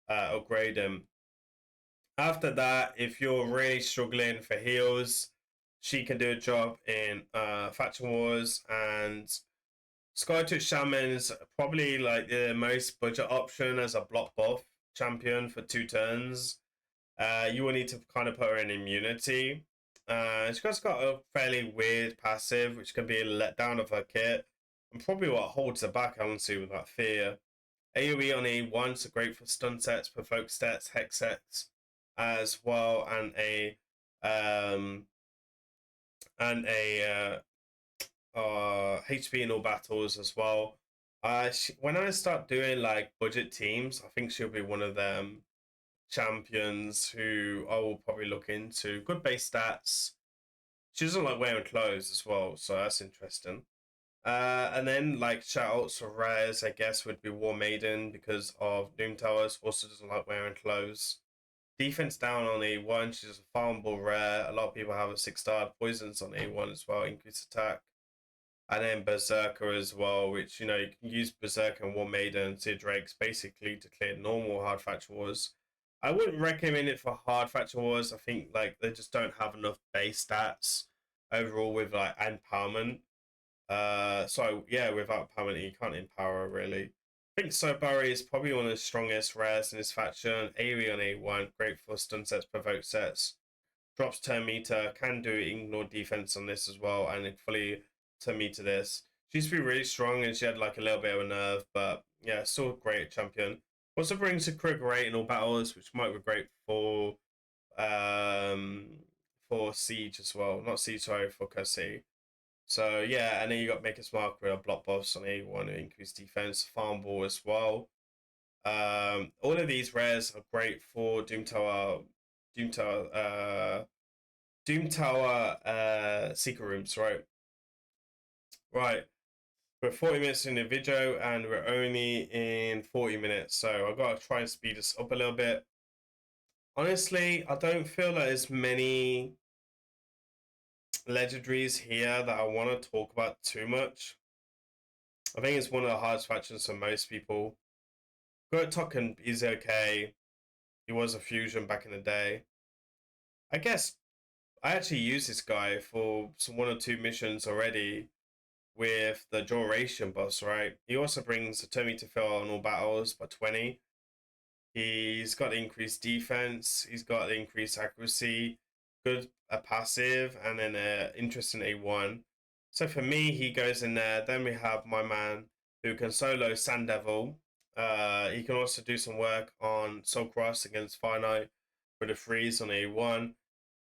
upgrade them. After that, if you're really struggling for heals, she can do a job in Faction Wars, and Skytooth Shaman's probably like the most budget option as a block buff champion for 2 turns. You will need to kind of put her in immunity. She's got a fairly weird passive, which can be a letdown of her kit, and probably what holds her back, honestly, with that fear. AoE on E1, so great for stun sets, provoke sets, hex sets, as well, and a HP in all battles as well. When I start doing like budget teams, I think she'll be one of them champions who I will probably look into. Good base stats. She doesn't like wearing clothes as well, so that's interesting. And then like shoutouts for rares, I guess, would be War Maiden because of Doom Towers. Also doesn't like wearing clothes. Defense down on A1, she's a farmable rare. A lot of people have a 6-star. Poisons on A1 as well, increased attack. And then Berserker as well, which, you know, you can use Berserker and War Maiden and Seer Drakes basically to clear normal hard faction wars. I wouldn't recommend it for hard faction wars. I think like they just don't have enough base stats overall with like empowerment. So yeah, without empowerment you can't empower really. I think Sobari is probably one of the strongest rares in this faction. AoE on A1, great for stun sets, provoke sets. Drops turn meter, can do ignore defense on this as well, and fully turn meter this. She used to be really strong and she had like a little bit of a nerve, but yeah, still a great champion. Also brings a critical rate in all battles, which might be great for for Siege as well. Not Siege, sorry, for Curse City. So yeah, and then you got Maker's Mark with a block buffs on A1 to increase defense, farm ball as well. All of these rares are great for Doom Tower, Secret Rooms, right? Right. We're 40 minutes in the video and we're only in 40 minutes, so I've got to try and speed this up a little bit. Honestly, I don't feel like there's many legendaries here that I want to talk about too much. I think it's one of the hardest factions for most people. Token is okay. He was a fusion back in the day. I guess I actually used this guy for some 1 or 2 missions already with the duration boss, right? He also brings a turn meter fill on all battles by 20. He's got increased defense, he's got the increased accuracy, good a passive, and then an interesting A1. So for me, he goes in there. Then we have my man who can solo Sand Devil. He can also do some work on Soul Cross against Finite with a freeze on A1.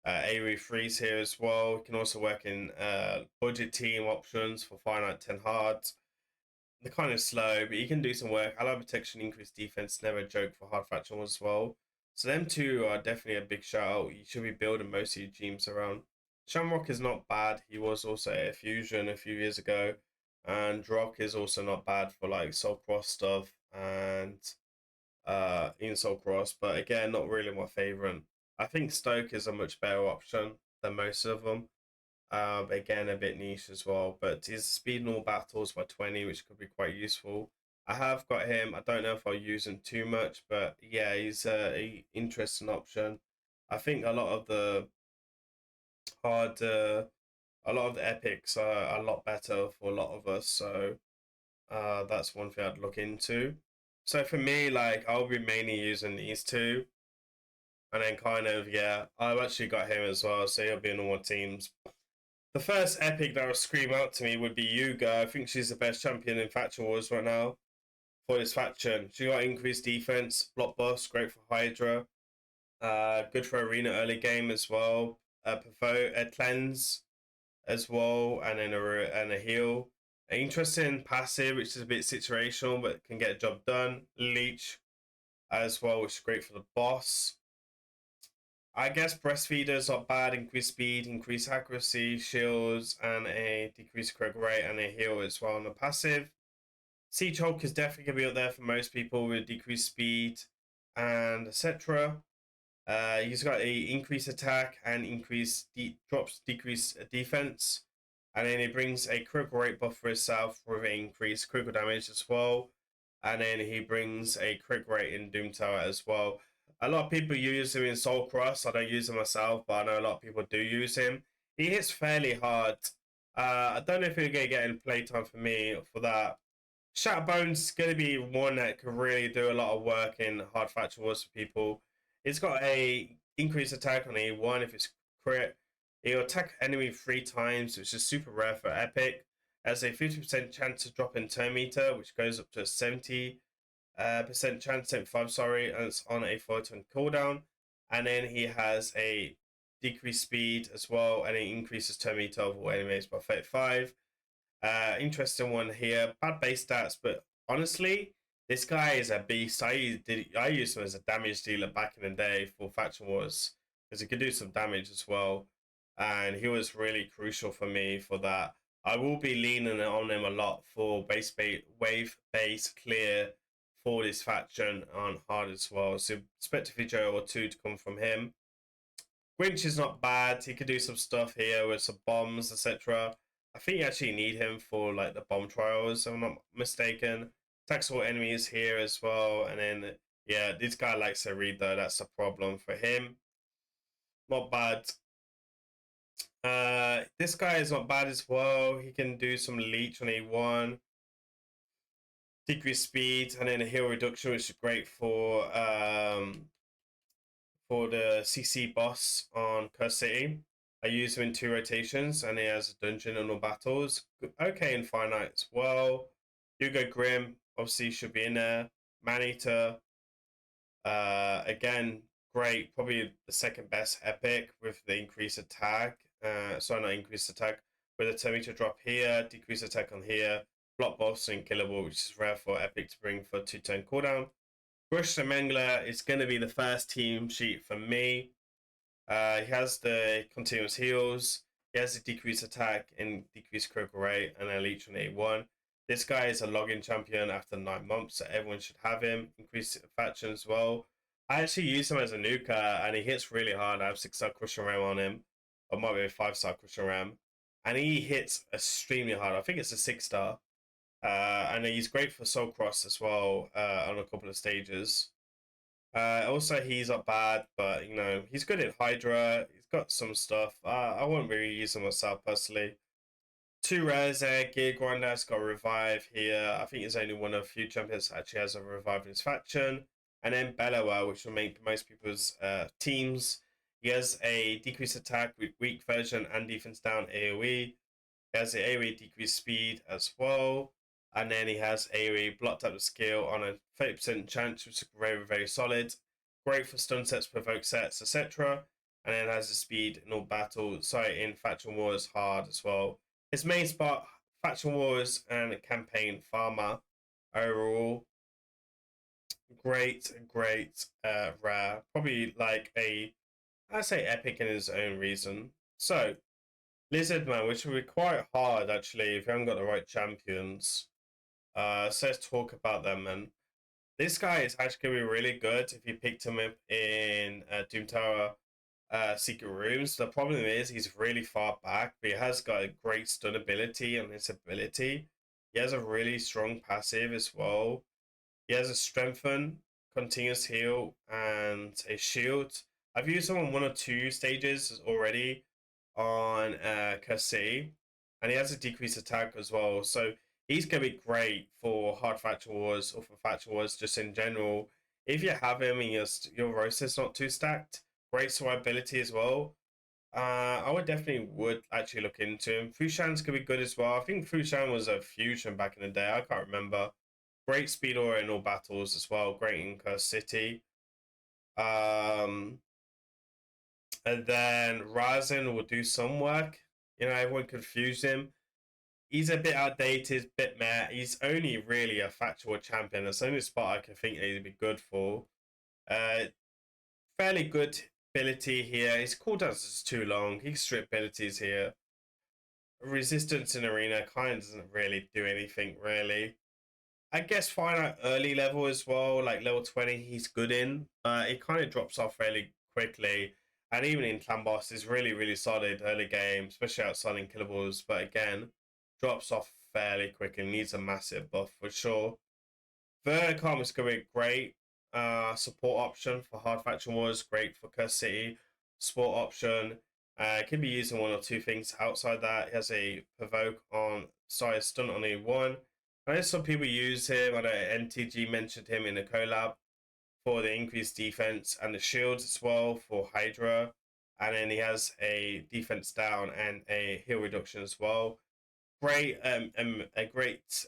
AoE freeze here as well. He can also work in budget team options for Finite 10 hards. They're kind of slow, but you can do some work. Ally protection, increased defense, never a joke for hard faction as well. So them two are definitely a big shout out. You should be building most of your teams around. Shamrock is not bad. He was also a fusion a few years ago. And Drock is also not bad for like Soul Cross stuff and in Soul Cross. But again, not really my favorite. I think Stoke is a much better option than most of them. Again, a bit niche as well, but he's speed in all battles by 20, which could be quite useful. I have got him. I don't know if I'll use him too much, but yeah, he's a interesting option. I think a lot of the epics are a lot better for a lot of us, so that's one thing I'd look into. So for me, like, I'll be mainly using these two, and then kind of, yeah, I've actually got him as well, so he'll be in all my teams. The first epic that will scream out to me would be Yuga. I think she's the best champion in Faction Wars right now for this faction. She got increased defense, block buffs, great for Hydra. Good for arena early game as well. A cleanse as well, and then a heal. An interesting passive, which is a bit situational, but can get a job done. Leech as well, which is great for the boss. I guess breastfeeders are bad, increased speed, increased accuracy, shields, and a decreased crit rate and a heal as well on the passive. Siege Hulk is definitely going to be up there for most people with decreased speed and etc. He's got a increased attack and decreased defense. And then he brings a critical rate buff for himself with increased critical damage as well. And then he brings a critical rate in Doom Tower as well. A lot of people use him in Soul Cross. I don't use him myself, but I know a lot of people do use him. He hits fairly hard. I don't know if he'll get any playtime for me for that. Shatterbone's going to be one that can really do a lot of work in hard faction wars for people. It's got a increased attack on A1 if it's crit. It'll attack enemy 3 times, which is super rare for epic. Has a 50% chance to drop in turn meter, which goes up to a 70% chance, 75, sorry, and it's on a 4-turn cooldown. And then he has a decreased speed as well, and it increases turn meter of all enemies by 35. Interesting one here. Bad base stats, but honestly, this guy is a beast. I used him as a damage dealer back in the day for Faction Wars because he could do some damage as well, and he was really crucial for me for that. I will be leaning on him a lot for wave base clear for this faction on hard as well. So expect a video or 2 to come from him. Grinch is not bad. He could do some stuff here with some bombs, etc. I think you actually need him for like the bomb trials, if I'm not mistaken. Attacks all enemies here as well. And then, yeah, this guy likes to read though. That's a problem for him. Not bad. This guy is not bad as well. He can do some leech on A1. Decrease speed and then a heal reduction, which is great for the CC boss on Curse City. I use him in 2 rotations, and he has a dungeon and all battles. Okay, in Finite as well. Hugo Grim obviously should be in there. Maneater, again, great, probably the second best epic with the increased attack. Sorry, not increased attack, with a 10-meter drop here, decreased attack on here, block boss and killable, which is rare for epic to bring for 2-turn cooldown. Brush the Mangler is going to be the first team sheet for me. He has the continuous heals. He has the decreased attack and decreased critical rate and elite on A1. This guy is a login champion after 9 months, so everyone should have him. Increased faction as well. I actually use him as a nuker, and he hits really hard. I have 6-star cushion ram on him, or might be a 5-star cushion ram, and he hits extremely hard. I think it's a 6-star, and he's great for Soul Cross as well on a couple of stages. Also, he's not bad, but you know he's good at Hydra. He's got some stuff. I wouldn't really use him myself personally. 2 rares there. Gear Grinder's got a revive here. I think he's only one of a few champions that actually has a revive in his faction. And then Bellower, which will make most people's teams. He has a decreased attack with weak version and defense down AoE. He has the AoE decreased speed as well. And then he has AoE blocked up the skill on a 30% chance, which is very, very solid. Great for stun sets, provoke sets, etc. And then has the speed in all battles. Sorry, in faction wars hard as well. His main spot, faction wars and campaign farmer overall. Great, rare. Probably like I'd say epic in his own reason. So, Lizardman, which will be quite hard actually if you haven't got the right champions. So let's talk about them, man. This guy is actually going to be really good if you picked him up in Doom Tower Secret Rooms. The problem is he's really far back, but he has got a great stun ability on his ability. He has a really strong passive as well. He has a strengthen, continuous heal, and a shield. I've used him on 1 or 2 stages already on Curse, and he has a decreased attack as well. So he's going to be great for hard faction wars or for faction wars just in general. If you have him and your roster's not too stacked, great survivability as well. I would actually look into him. Fushan's going to be good as well. I think Fushan was a fusion back in the day. I can't remember. Great speed aura in all battles as well. Great in Curse City. And then Ryzen will do some work. You know, everyone confused him. He's a bit outdated, bit meh. He's only really a factual champion. That's the only spot I can think he'd be good for. Fairly good ability here. His cooldowns is too long. He can strip abilities here. Resistance in arena kind of doesn't really do anything, really. I guess finite early level as well, like level 20, he's good in. It kind of drops off fairly quickly. And even in clan boss is really, really solid early game, especially outside in killables. But again, drops off fairly quickly. Needs a massive buff for sure. Verticom is going to be great. Support option for hard faction wars, great for Curse City. Support option. Can be used in 1 or 2 things outside that. He has a provoke on size stun on A1. I know some people use him. I know MTG mentioned him in the collab for the increased defense and the shields as well for Hydra. And then he has a defense down and a heal reduction as well. Great, a great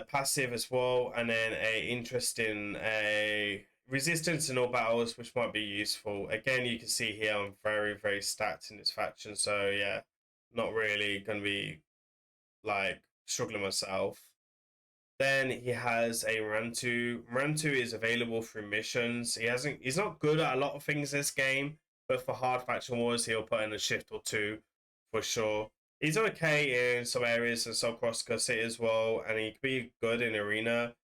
passive as well, and then a interesting resistance in all battles, which might be useful. Again, you can see here I'm very, very stacked in this faction, so yeah, not really gonna be like struggling myself. Then he has a Rantu. Rantu is available through missions. He's not good at a lot of things this game, but for hard faction wars, he'll put in a shift or 2 for sure. He's okay in some areas and so cross City as well, and he could be good in arena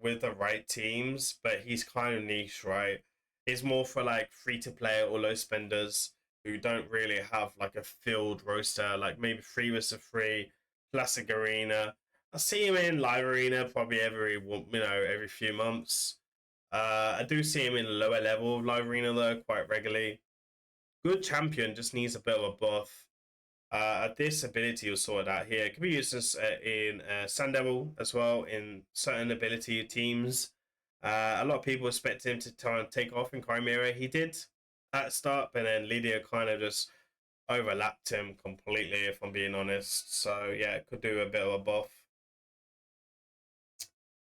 with the right teams, but he's kind of niche, right? He's more for like free to play or low spenders who don't really have like a filled roster, like maybe 3 vs 3 classic arena. I see him in live arena probably every few months. I do see him in lower level of live arena though quite regularly. Good champion, just needs a bit of a buff. This ability will sort out here. It can be used in Sand Devil as well in certain ability teams. A lot of people expect him to try and take off in Chimera. He did at the start, but then Lydia kind of just overlapped him completely, if I'm being honest. So yeah, it could do a bit of a buff.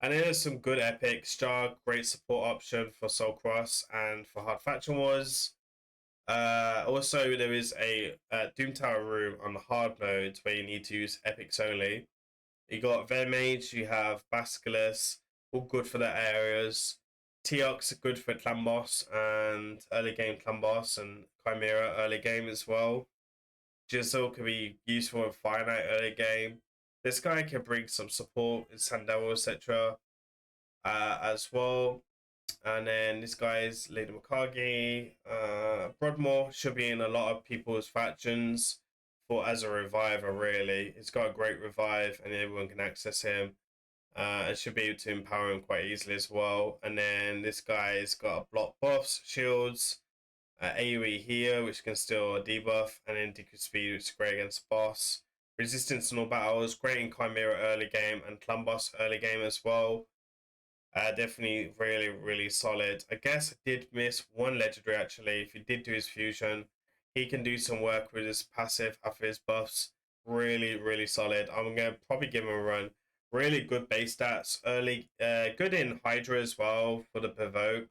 And then there's some good epics. Star, great support option for Soul Cross and for Hard Faction Wars. Also, there is a Doom Tower room on the hard mode where you need to use epics only. You got Vermage, you have Basculus, all good for their areas. Teox, good for clan boss and early game clan boss, and Chimera early game as well. Jizzle can be useful in finite early game. This guy can bring some support in Sandero, etc. As well. And then this guy is Lady Mikage. Broadmoor should be in a lot of people's factions for as a reviver, really. He's got a great revive and everyone can access him. And should be able to empower him quite easily as well. And then this guy's got block buffs, shields, AoE here, which can steal a debuff, and then decrease speed, which is great against boss. Resistance in all battles, great in Chimera early game and Clan Boss early game as well. Definitely really solid. I guess I did miss one legendary actually. If he did do his fusion, he can do some work with his passive after his buffs. Really solid. I'm gonna probably give him a run. Really good base stats early. Good in Hydra as well for the provoke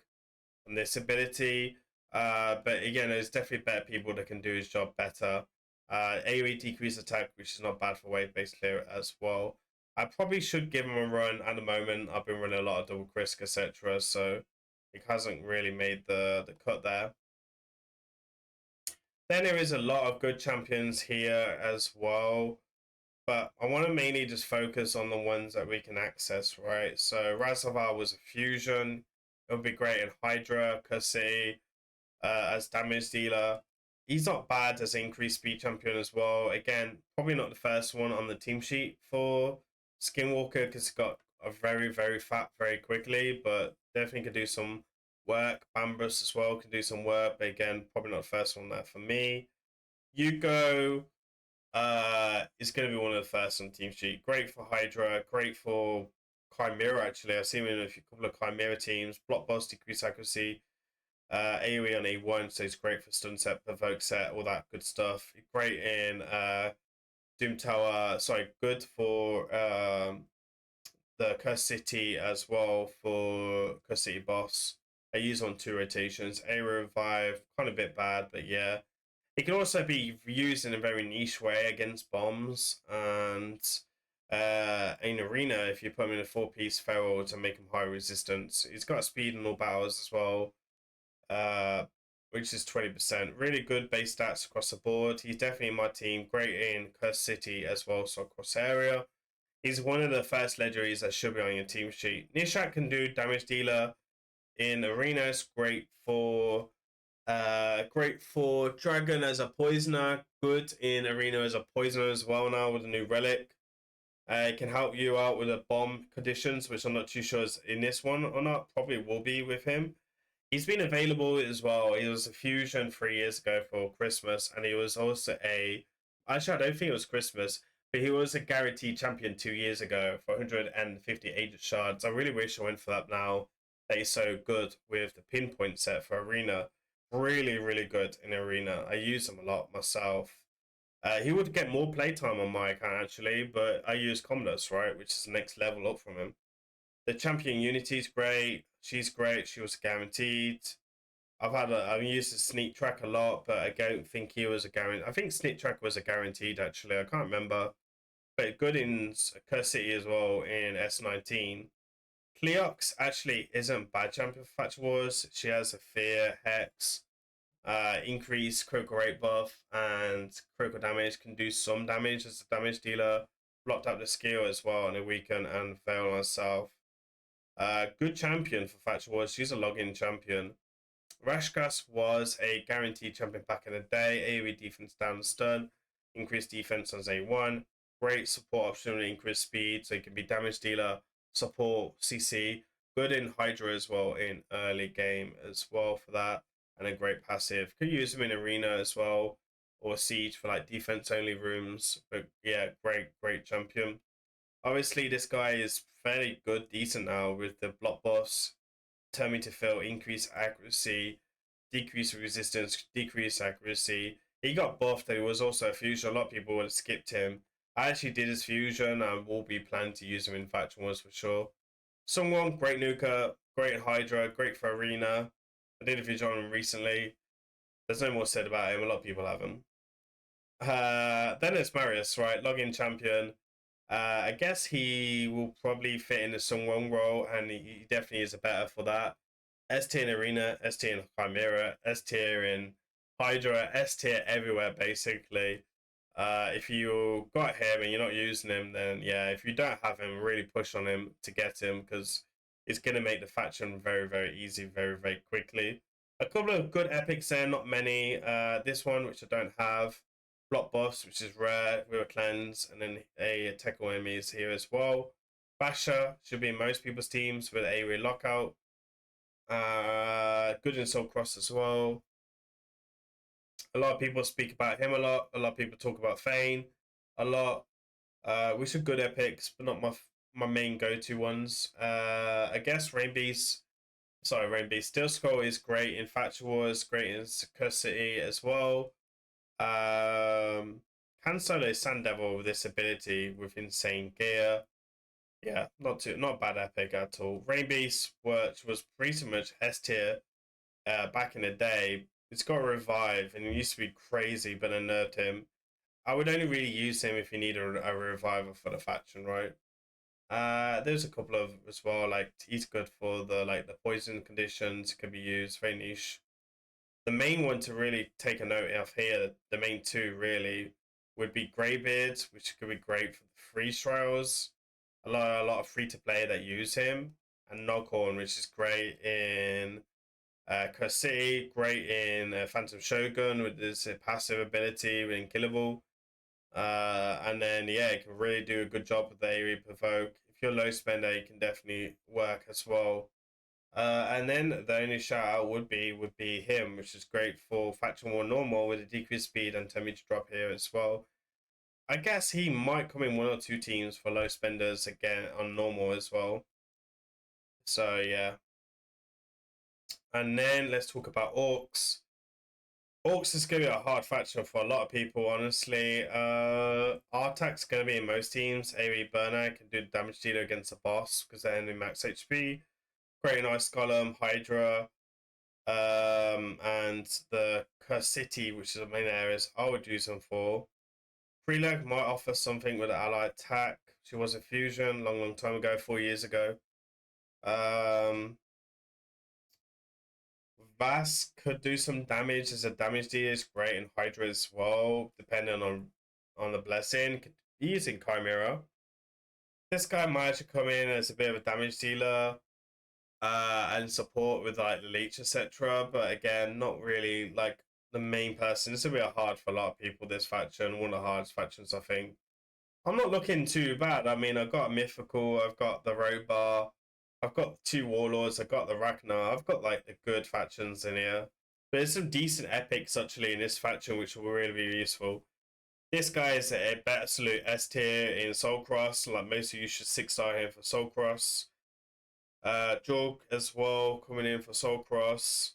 on this ability. But again, there's definitely better people that can do his job better. AoE decrease attack, which is not bad for wave base clear as well. I probably should give him a run at the moment. I've been running a lot of double Krisk, etc. So it hasn't really made the cut there. Then there is a lot of good champions here as well. But I want to mainly just focus on the ones that we can access, right? So Razavar was a fusion. It would be great in Hydra, City, as damage dealer. He's not bad as an increased speed champion as well. Again, probably not the first one on the team sheet for Skinwalker because he got a very fat very quickly, but definitely can do some work. Bambus as well can do some work, but again, probably not the first one there for me. Yugo is going to be one of the first on the team sheet. Great for Hydra, great for Chimera actually. I've seen him in a couple of Chimera teams. Block boss, decrease accuracy. AoE on E1, so it's great for stun set, provoke set, all that good stuff. Great in Doom Tower, sorry, good for the Curse City as well for Curse City boss. I use on 2 rotations. A revive, kind of a bit bad, but yeah. It can also be used in a very niche way against bombs and in arena if you put him in a 4-piece feral to make him high resistance. He's got speed in all battles as well. Which is 20%. Really good base stats across the board. He's definitely in my team. Great in Curse City as well, so across area. He's one of the first legendaries that should be on your team sheet. Nishak can do damage dealer in arenas. Great for Dragon as a poisoner. Good in arena as a poisoner as well now with a new relic. It can help you out with the bomb conditions, which I'm not too sure is in this one or not. Probably will be with him. He's been available as well. He was a fusion 3 years ago for Christmas, and he was also actually, I don't think it was Christmas, but he was a guaranteed champion 2 years ago for 150 agent shards. I really wish I went for that now. That he's so good with the pinpoint set for arena. Really good in arena. I use him a lot myself. He would get more playtime on my account actually, but I use Commodus, right, which is the next level up from him. The champion Unity is great. She's great. She was guaranteed. I've used the sneak track a lot, but I don't think he was a guarantee. I think sneak track was a guaranteed actually. I can't remember, but good in Curse City as well in S19. Cleox actually isn't bad champion for Faction Wars. She has a fear hex, increased critical rate buff and critical damage. Can do some damage as a damage dealer. Blocked up the skill as well on a weekend and fail on herself. Good champion for Faction Wars. She's a login champion. Rashkas was a guaranteed champion back in the day. AoE defense down stun. Increased defense on A1. Great support option with increased speed. So he can be damage dealer, support, CC. Good in Hydra as well in early game as well for that. And a great passive. Could use him in Arena as well. Or Siege for like defense only rooms. But yeah, great champion. Obviously, this guy is fairly good, decent now with the block boss. Turn me to fill, increase accuracy, decrease resistance, decrease accuracy. He got buffed and he was also a fusion. A lot of people would have skipped him. I actually did his fusion and will be planning to use him in Faction Wars for sure. Someone, great nuker, great Hydra, great for Arena. I did a video on him recently. There's no more said about him. A lot of people have him. Then it's Marius, right? Login champion. I guess he will probably fit in the Sungwon role, and he definitely is a better for that. S tier in Arena, S tier in Chimera, S tier in Hydra, S tier everywhere, basically. If you got him and you're not using him, then yeah, if you don't have him, really push on him to get him, because it's going to make the faction very, very easy, very, very quickly. A couple of good epics there, not many. This one, which I don't have. Block buffs, which is rare, with a cleanse, and then a tackle enemy is here as well. Basher should be in most people's teams with a lockout. Good in Soul Cross as well. A lot of people speak about him a lot. A lot of people talk about Fane a lot. Which are good epics, but not my main go-to ones. I guess Rain Beast. Sorry, Rain Beast. Steel Skull is great in Faction Wars, great in Curse City as well. Can solo Sand Devil with this ability with insane gear. Yeah, not bad epic at all. Rain Beast, which was pretty much S tier back in the day. It's got a revive, and it used to be crazy, but I nerfed him. I would only really use him if you need a reviver for the faction, right? There's a couple of as well. Like he's good for the poison conditions. Could be used, very niche. The main one to really take a note of here, the main two really, would be Greybeard, which could be great for the freeze trials. A lot of free to play that use him, and Noghorn, which is great in Curse City, great in Phantom Shogun with this passive ability with Unkillable. And then yeah, it can really do a good job with the AoE provoke. If you're low spender, it can definitely work as well. And then the only shout out would be him, which is great for Faction War normal with a decreased speed and damage drop here as well. I guess he might come in one or two teams for low spenders again on normal as well. So yeah. And then let's talk about Orcs. Orcs is going to be a hard faction for a lot of people, honestly. Artak's going to be in most teams. AoE Burner can do damage dealer against the boss because they're only max HP. Great in Ice Golem, Hydra, and the Curse City, which is the main areas I would use them for. Preleg might offer something with an ally attack. She was a fusion long time ago, 4 years ago. Vas could do some damage as a damage dealer. Is great in Hydra as well, depending on the blessing. Could be using Chimera. This guy might actually come in as a bit of a damage dealer and support with like the leech, etc. But again, not really like the main person. This will be hard for a lot of people. This faction, one of the hardest factions, I think. I'm not looking too bad. I mean, I've got a mythical. I've got the road bar. I've got two warlords. I've got the Ragnar. I've got like the good factions in here. But there's some decent epics actually in this faction, which will really be useful. This guy is a absolute S tier in Soul Cross. Like most of you should 6-star him for Soul Cross. Jorg as well coming in for Soul Cross,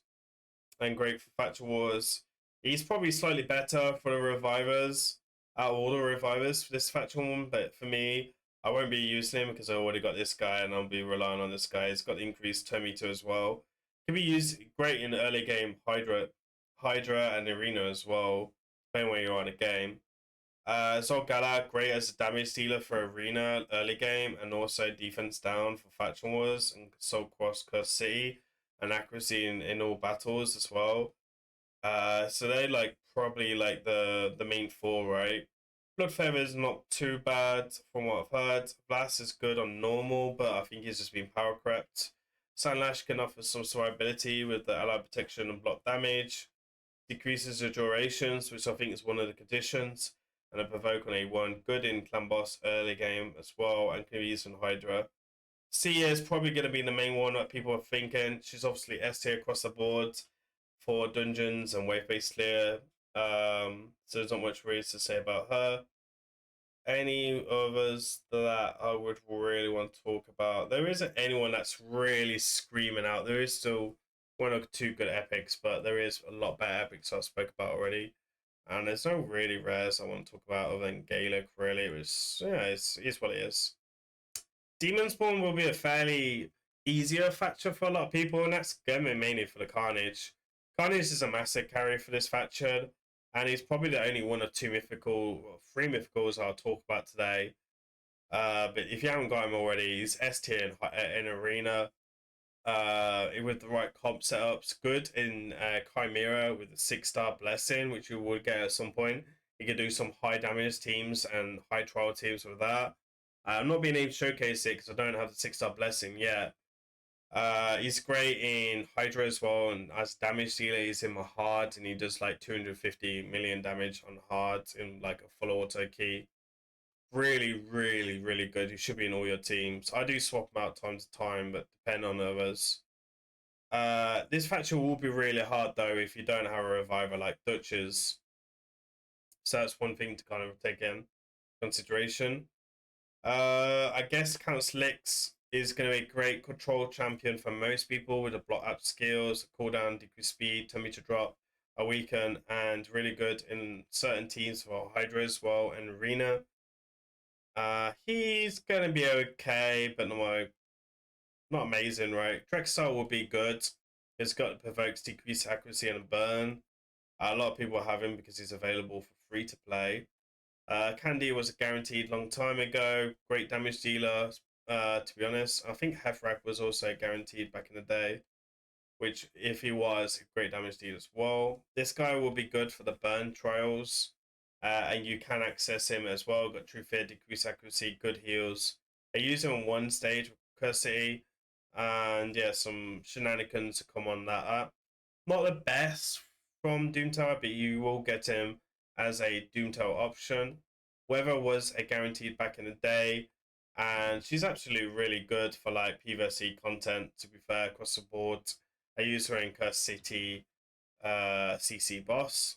and great for Faction Wars. He's probably slightly better for the revivers out of all the revivers for this faction one, but for me, I won't be using him because I already got this guy and I'll be relying on this guy. He's got the increased turn meter as well. Can be used great in the early game Hydra and Arena as well, depending where you're on the game. Zolgala, great as a damage dealer for Arena early game, and also defense down for Faction Wars and Soul Cross Curse City, and accuracy in all battles as well. So they like probably like the main four, right? Blood Feather's not too bad from what I've heard. Blast is good on normal, but I think he's just been power crept. Sandlash can offer some survivability with the ally protection and block damage. Decreases the durations, which I think is one of the conditions. And a provoke on A1. Good in clan boss early game as well, and can be used in Hydra. Sia is probably going to be the main one that people are thinking. She's obviously S tier across the board for dungeons and wave-based clear. So there's not much really to say about her. Any others that I would really want to talk about? There isn't anyone that's really screaming out. There is still one or two good epics, but there is a lot better epics I spoke about already. And there's no really rares I want to talk about other than Gaelic, really. It was, yeah, it's what it is. Demonspawn will be a fairly easier faction for a lot of people, and that's going mainly for the Carnage. Carnage is a massive carry for this faction, and he's probably the only one of two mythical, well, three mythicals I'll talk about today. But if you haven't got him already, he's S tier in Arena. With the right comp setups, good in Chimera with the 6-star blessing, which you will get at some point. You can do some high damage teams and high trial teams with that. I'm not being able to showcase it because I don't have the 6-star blessing yet. He's great in Hydra as well, and as damage dealer, he's in my hard, and he does like 250 million damage on hard in like a full auto key. Really, really, really good. He should be in all your teams. I do swap him out time to time, but depend on others. This faction will be really hard though if you don't have a reviver like Dutch's. So that's one thing to kind of take in consideration. I guess Count Slicks is going to be a great control champion for most people with the block up skills, cooldown, decrease speed, tummy to drop, a weaken, and really good in certain teams for Hydra as well and Arena. He's going to be okay, but not amazing, right? Drexel will be good. It's got provokes decreased accuracy and a burn. A lot of people have him because he's available for free to play. Candy was guaranteed long time ago. Great damage dealer, to be honest. I think Hefrak was also guaranteed back in the day, which if he was, great damage dealer as well. This guy will be good for the burn trials, and you can access him as well. Got True Fear, decreased accuracy, good heals. I use him on one stage with Cursity, and yeah, some shenanigans to come on that up. Not the best from Doom Tower, but you will get him as a Doom Tower option. Weather was a guaranteed back in the day, and she's absolutely really good for like PvC content, to be fair, across the board. I use her in Curse City CC boss.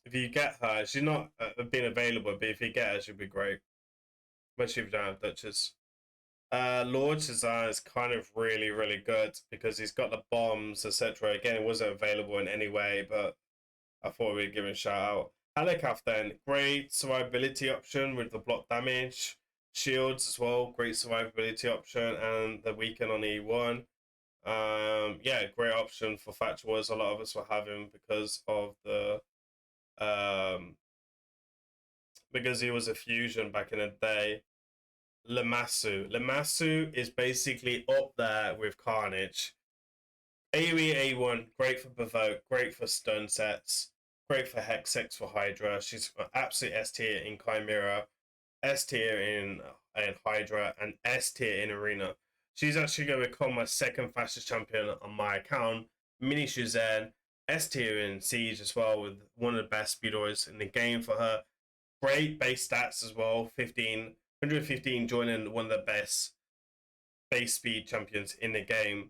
If you get her, she's not been available, but if you get her, she'll be great. Especially if you don't have Duchess. Lords is kind of really, really good because he's got the bombs, etc. Again, it wasn't available in any way, but I thought we'd give him a shout out. Halakaf then, great survivability option with the block damage. Shields as well, great survivability option, and the weaken on E1. Yeah, great option for Faction Wars. A lot of us will have him because of the because he was a fusion back in the day. Lamassu is basically up there with Carnage. AoE A1, great for provoke, great for stun sets, great for Hexex for Hydra. She's absolute S tier in Chimera, S tier in Hydra, and S tier in Arena. She's actually going to become my second fastest champion on my account. Mini Shuzen, S tier in Siege as well, with one of the best speeders in the game for her. Great base stats as well, 115 joining one of the best base speed champions in the game,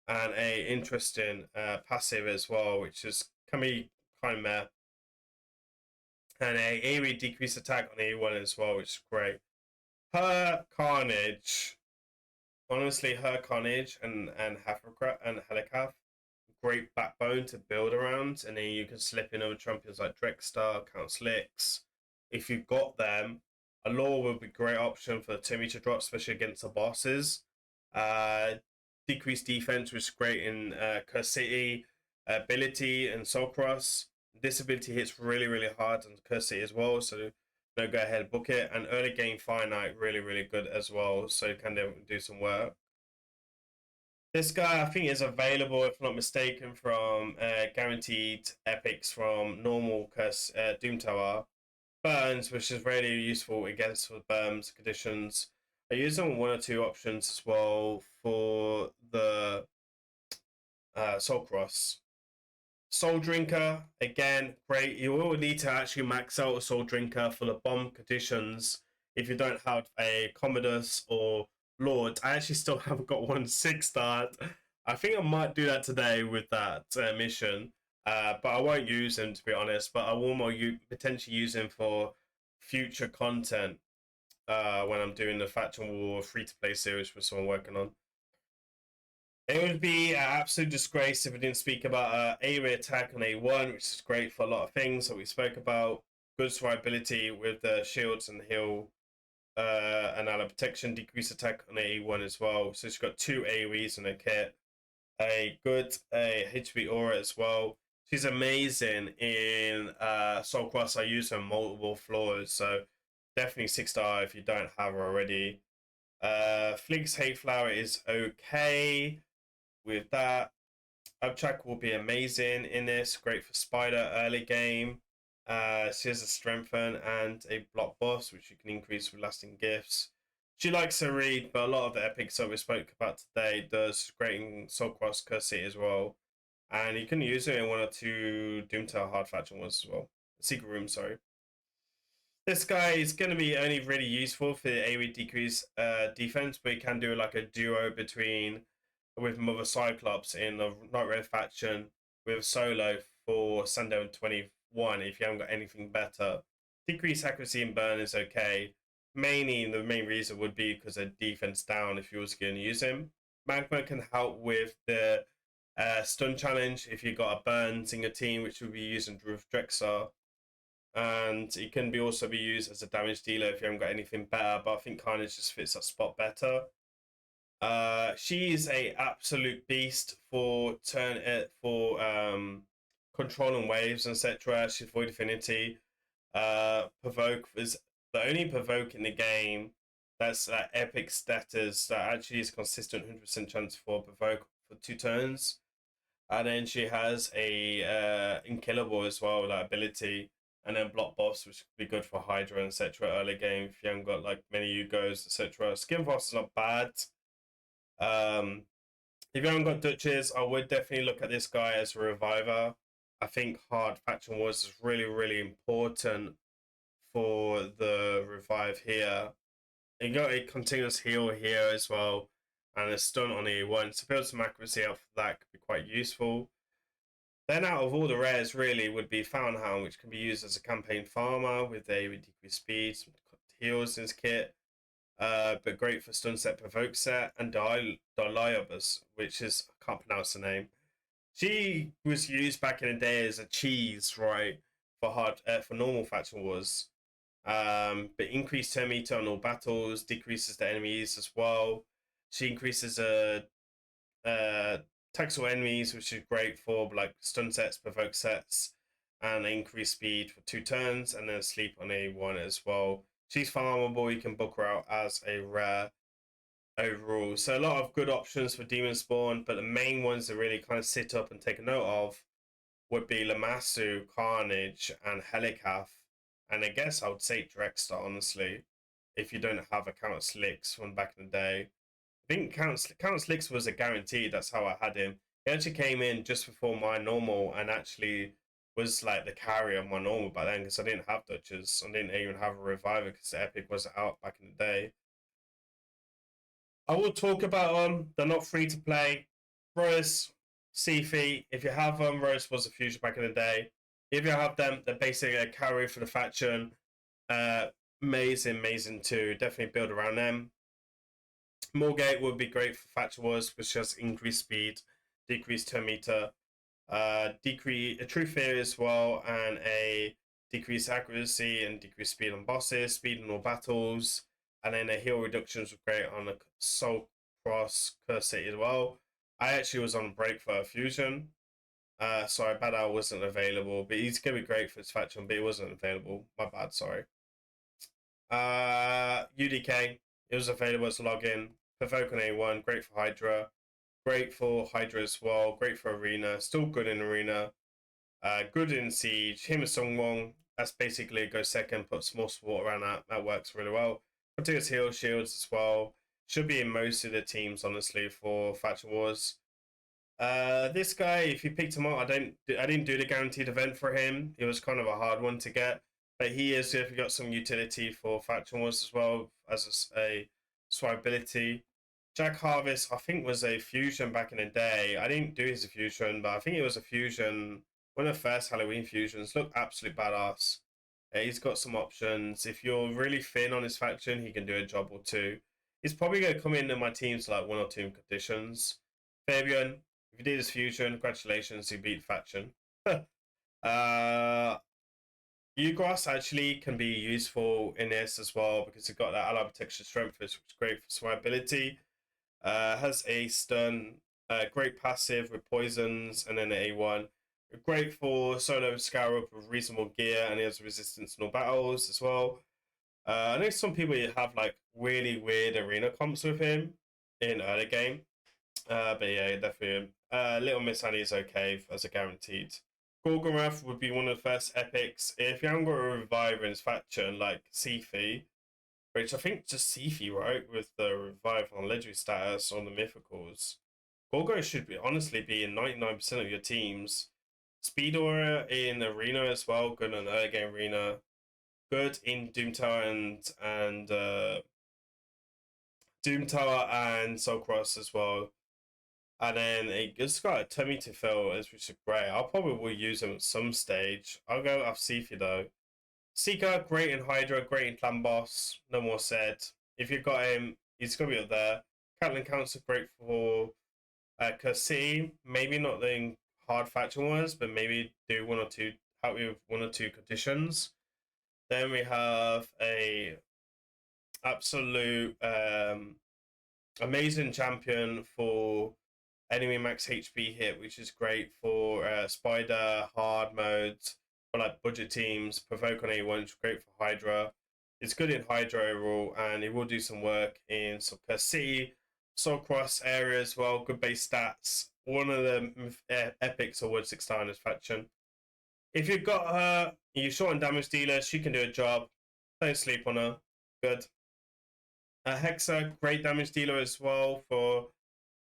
and a interesting passive as well, which is can be kind of meh. And a AoE decrease attack on A1 as well, which is great. Her Carnage, honestly, her Carnage and Helicaf, great backbone to build around, and then you can slip in other champions like Drexstar, Count Slicks. If you've got them, a Law will be a great option for 2 meter drop, especially against the bosses. Decreased defense, which is great in Curse City. Ability and Soul Cross. This ability hits really, really hard on Curse City as well, so no, go ahead, book it. And early game Finite, really, really good as well, so you can do some work. This guy, I think, is available, if not mistaken, from guaranteed epics from normal Curse Doom Tower. Burns, which is really useful against for burns conditions. I use them on one or two options as well for the Soul Cross. Soul Drinker, again, great. You will need to actually max out a Soul Drinker for the bomb conditions if you don't have a Commodus or Lord. I actually still haven't got one 6-star. I think I might do that today with that mission. But I won't use him, to be honest. But I will potentially use him for future content when I'm doing the Faction War free-to-play series for someone working on. It would be an absolute disgrace if we didn't speak about AoE attack on A1, which is great for a lot of things that we spoke about. Good survivability with the shields and heal an ally protection, decrease attack on AE1 as well. So she's got 2 AoEs in her kit. A good HP aura as well. She's amazing in Soul Cross. I use her on multiple floors, so definitely 6-star if you don't have her already. Flink's Hate Flower is okay with that. Uptrack will be amazing in this. Great for Spider early game. She has a Strengthen and a Block Buffs, which you can increase with Lasting Gifts. She likes to read, but a lot of the epics that we spoke about today does great in Soul Cross Curse City as well. And you can use it in 1 or 2 Doomtown Hard Faction ones as well. Secret Room, sorry. This guy is going to be only really useful for the AoE decrease defense, but you can do like a duo between with Mother Cyclops in the Night Red faction with solo for Sundown 21 if you haven't got anything better. Decrease accuracy and burn is okay. Mainly, the main reason would be because of defense down if you was going to use him. Magma can help with the stun challenge if you got a burns in your team, which will be using Druth Drexar. And it can be also be used as a damage dealer if you haven't got anything better, but I think Carnage just fits that spot better. She is a absolute beast for controlling waves, etc. She's Void Affinity. Provoke is the only provoke in the game that's epic status that actually is consistent 100% chance for provoke for 2 turns. And then she has a Inkillable as well, that ability. And then Block Boss, which could be good for Hydra, etc. early game if you haven't got like many Yugos, etc. Skinwalker is not bad. If you haven't got Duchess, I would definitely look at this guy as a reviver. I think Hard Faction Wars is really, really important for the revive here. You got a continuous heal here as well, and a stun on E1. So build some accuracy up for that could be quite useful. Then out of all the rares really would be Fountainhound, which can be used as a campaign farmer with a decreased speed, some heals in his kit. But great for stun set, provoke set, and Dialybus, which is, I can't pronounce the name. She was used back in the day as a cheese, right, for normal faction wars. But increased turn meter on all battles, decreases the enemies as well. She increases attacks all enemies, which is great for like stun sets, provoke sets, and increased speed for 2 turns, and then sleep on A1 as well. She's farmable, you can book her out as a rare overall. So a lot of good options for Demonspawn, but the main ones that really kind of sit up and take a note of would be Lamassu, Carnage, and Helicath. And I guess I would say Drexter, honestly, if you don't have a Count Slicks from back in the day. I think Count Slicks was a guarantee. That's how I had him. He actually came in just before my normal and actually was like the carry of my normal back then because I didn't have Duchess. I didn't even have a Reviver because the Epic wasn't out back in the day. I will talk about them. They're not free to play. Rose, Seafy. If you have them, Rose was a fusion back in the day. If you have them, they're basically a carry for the faction. Amazing too. Definitely build around them. Moorgate would be great for faction wars, which has increased speed, decreased turn meter, decrease a true fear as well, and a decreased accuracy and decreased speed on bosses, speed in all battles, and then a heal reductions were great on the Soul Cross Curse City as well. I actually was on break for a fusion, so I bet I wasn't available, but he's gonna be great for his faction, but he wasn't available. My bad, sorry. UDK, it was available as a login. Provoke on A1, great for Hydra. Great for Hydra as well. Great for Arena. Still good in Arena. Good in Siege. Him and Songwon. That's basically go second. Put small support around that. That works really well. Continuous heal shields as well. Should be in most of the teams, honestly, for Faction Wars. This guy, if you picked him up, I didn't do the guaranteed event for him. It was kind of a hard one to get. But he is, if you got some utility for Faction Wars as well, as a swipeability. Jack Harvest, I think, was a fusion back in the day. I didn't do his fusion, but I think it was a fusion. One of the first Halloween fusions. Looked absolutely badass. He's got some options. If you're really thin on his faction, he can do a job or 2. He's probably going to come into my team to like 1 or 2 conditions. Fabian, if you did his fusion, congratulations, you beat faction. Ugrass actually can be useful in this as well because it's got that ally protection strength, which is great for survivability. Has a stun, great passive with poisons, and then an A1. Great for solo scour up with reasonable gear, and he has resistance in all battles as well. I know some people have like really weird arena comps with him in early game. But yeah, definitely. Little Miss Honey is okay as a guaranteed. Gorgorath would be one of the first epics. If you haven't got a reviver in his faction, like Sifi, which I think just Sifi, right? With the revive on legendary status on the mythicals. Gorgo should be honestly be in 99% of your teams. Speed Aura in Arena as well, good in early game Arena. Good in Doom Tower and Doom Tower and Soul Cross as well. And then it's got a tummy to fill, which is great. I'll probably use him at some stage. I'll go off Sifi though. Seeker, great in Hydra, great in Clan Boss, no more said. If you've got him, he's going to be up there. Catlin Council, great for City. Maybe not the hard faction ones, but maybe do one or two, help you with one or two conditions. Then we have a absolute amazing champion for enemy max HP hit, which is great for Spider, hard modes, for like budget teams. Provoke on A1 is great for Hydra. It's good in Hydra overall, and it will do some work in some City, Soul Cross area as well. Good base stats. One of the epics or Wood 6 star in this faction. If you've got her, you're short on damage dealer, she can do a job. Don't sleep on her. Good. Hexa, great damage dealer as well for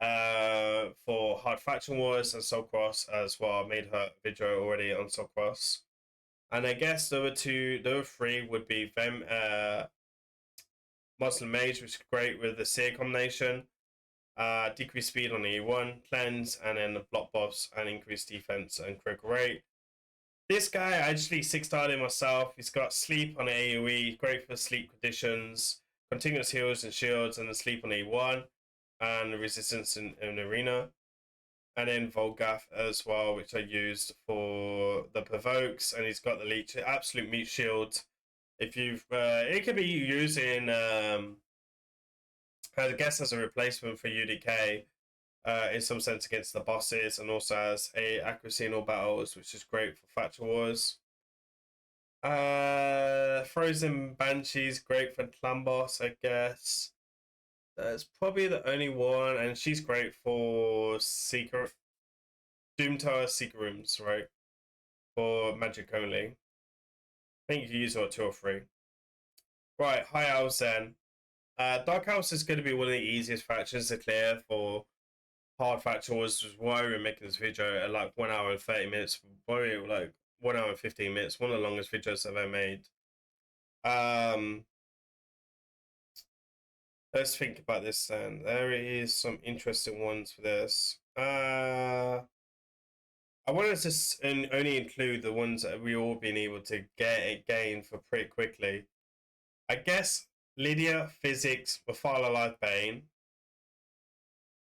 Hard Faction Wars and Soul Cross as well. I made her video already on Soul Cross. And I guess the other three would be Muslim Mage, which is great with the Seer combination. Decrease speed on E1, cleanse, and then the block buffs and increase defense and critical rate. This guy, I actually 6-starred him myself. He's got sleep on AoE, great for sleep conditions, continuous heals and shields, and the sleep on E1, and resistance in arena. And then Volgath as well, which I used for the provokes, and he's got the leech, absolute meat shield. If you've, it could be used in, I guess, as a replacement for UDK. In some sense against the bosses, and also has a accuracy in all battles, which is great for faction wars. Frozen Banshee's great for clan boss, I guess. That's probably the only one, and she's great for Seeker, Doom Tower Seeker rooms, right? For magic only. I think you can use her 2 or 3. Right, High Owls then. Dark House is going to be one of the easiest factions to clear for hard faction was why we were making this video at like 1 hour and 30 minutes, probably like 1 hour and 15 minutes, one of the longest videos I've ever made. Let's think about this then. There is some interesting ones for this. I wanted to only include the ones that we all been able to gain for pretty quickly. I guess Lydia, Physics, Mafala Life Bane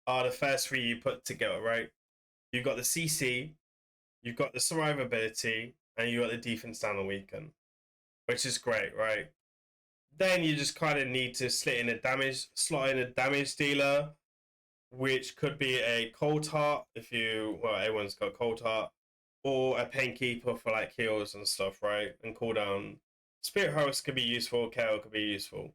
are the first 3 you put together, right? You've got the CC, you've got the survivability, and you've got the defense down and weaken, which is great, right? Then you just kind of need to slot in a damage dealer, which could be a Cold Heart if you, well, everyone's got Cold Heart, or a Painkeeper for like heals and stuff, right? And cooldown. Spirit Host could be useful, KO could be useful.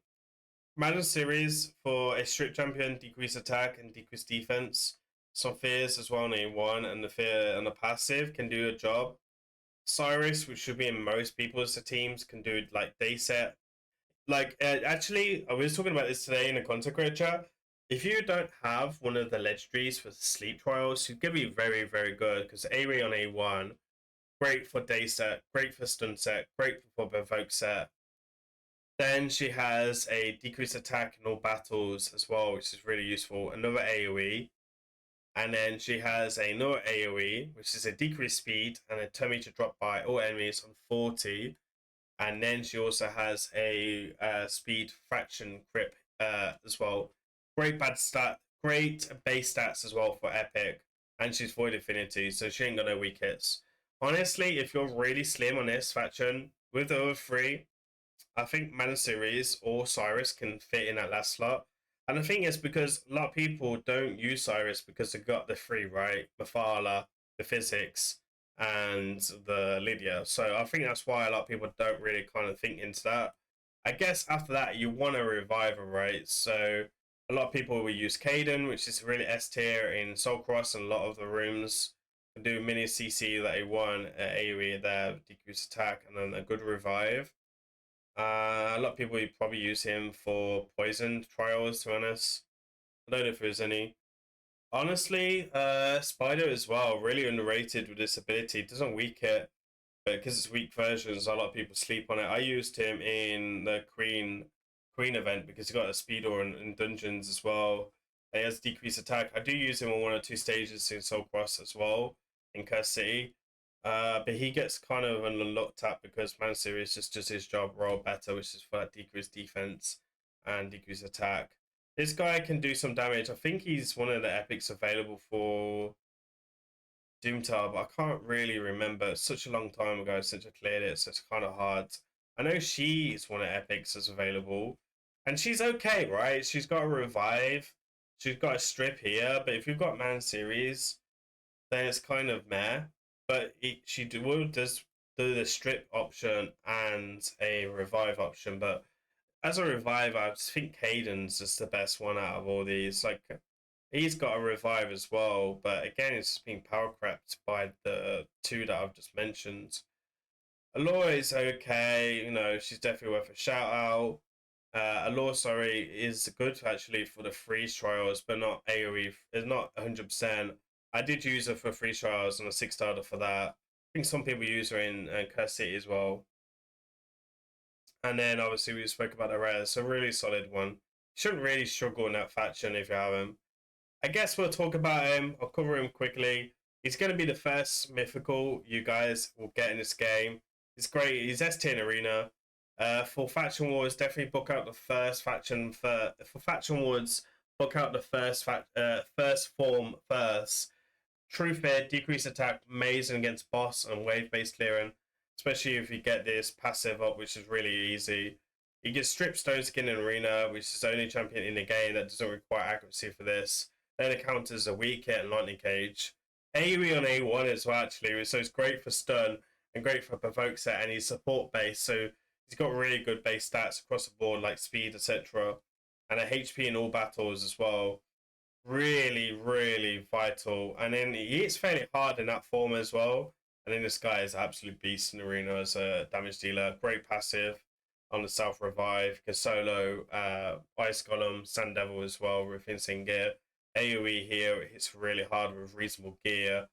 Madden Series for a strict champion, decrease attack and decrease defense. Some fears as well in A1, and the fear and the passive can do a job. Cyrus, which should be in most people's teams, can do like day set. Like actually, I was talking about this today in a content creator chat. If you don't have one of the legendaries for the sleep trials, you're gonna be very, very good because A-Ray on A1, great for day set, great for stun set, great for provoke set. Then she has a decreased attack in all battles as well, which is really useful. Another AoE. And then she has another AoE, which is a decreased speed and a tummy to drop by all enemies on 40. And then she also has a speed fraction grip as well. Great base stats as well for epic. And she's void affinity, so she ain't got no weak hits. Honestly, if you're really slim on this faction, with the other three, I think Man Series or Cyrus can fit in that last slot. And the thing is, because a lot of people don't use Cyrus because they've got the three, right? Mafala, the physics, and the Lydia. So I think that's why a lot of people don't really kind of think into that. I guess after that, you want a reviver, right? So a lot of people will use Caden, which is really S tier in Soul Cross, and a lot of the rooms can do mini CC that they want at AoE there, decrease attack, and then a good revive. A lot of people probably use him for poison trials, to be honest. I don't know if there's any. Honestly, Spider as well, really underrated with this ability. It doesn't weak it, but because it's weak versions, a lot of people sleep on it. I used him in the Queen event because he got a speeder in dungeons as well. He has decreased attack. I do use him on 1 or 2 stages in Soul Cross as well in Curse City. But he gets kind of unlocked at because Man Series just does his job role better, which is for that decreased defense and decreased attack. This guy can do some damage. I think he's one of the epics available for Doomtower, but I can't really remember. It's such a long time ago since I cleared it, so it's kind of hard. I know she's one of epics that's available, and she's okay, right? She's got a revive, she's got a strip here, but if you've got Man Series, then it's kind of meh. But does do the strip option and a revive option, but as a revive, I just think Caden's just the best one out of all these. Like, he's got a revive as well, but again, it's just being power crept by the two that I've just mentioned. Allure is okay, you know, she's definitely worth a shout out. Allure, sorry, is good actually for the freeze trials, but not AoE. It's not 100%. I did use her for freeze trials and a 6-starter for that. I think some people use her in Curse City as well. And then obviously we spoke about the rares, so really solid one. Shouldn't really struggle in that faction if you have him. I guess we'll talk about him. I'll cover him quickly. He's going to be the first mythical you guys will get in this game. He's great. He's S tier in arena. For faction wars, definitely book out the first faction for faction wars. Book out the first form first. True Fear, decrease attack, maze against boss and wave based clearing. Especially if you get this passive up, which is really easy. You get Strip Stone Skin in Arena, which is the only champion in the game that doesn't require accuracy for this. Then it counters a weak hit and lightning cage. AoE on A1 as well, actually, so it's great for stun and great for provoke set, and he's support base, so he's got really good base stats across the board, like speed, etc. And a HP in all battles as well. Really, really vital. And then he is fairly hard in that form as well. And then this guy is absolute beast in arena as a damage dealer. Great passive on the self revive. Can solo Ice Golem, Sand Devil as well with insane gear. AoE here hits really hard with reasonable gear.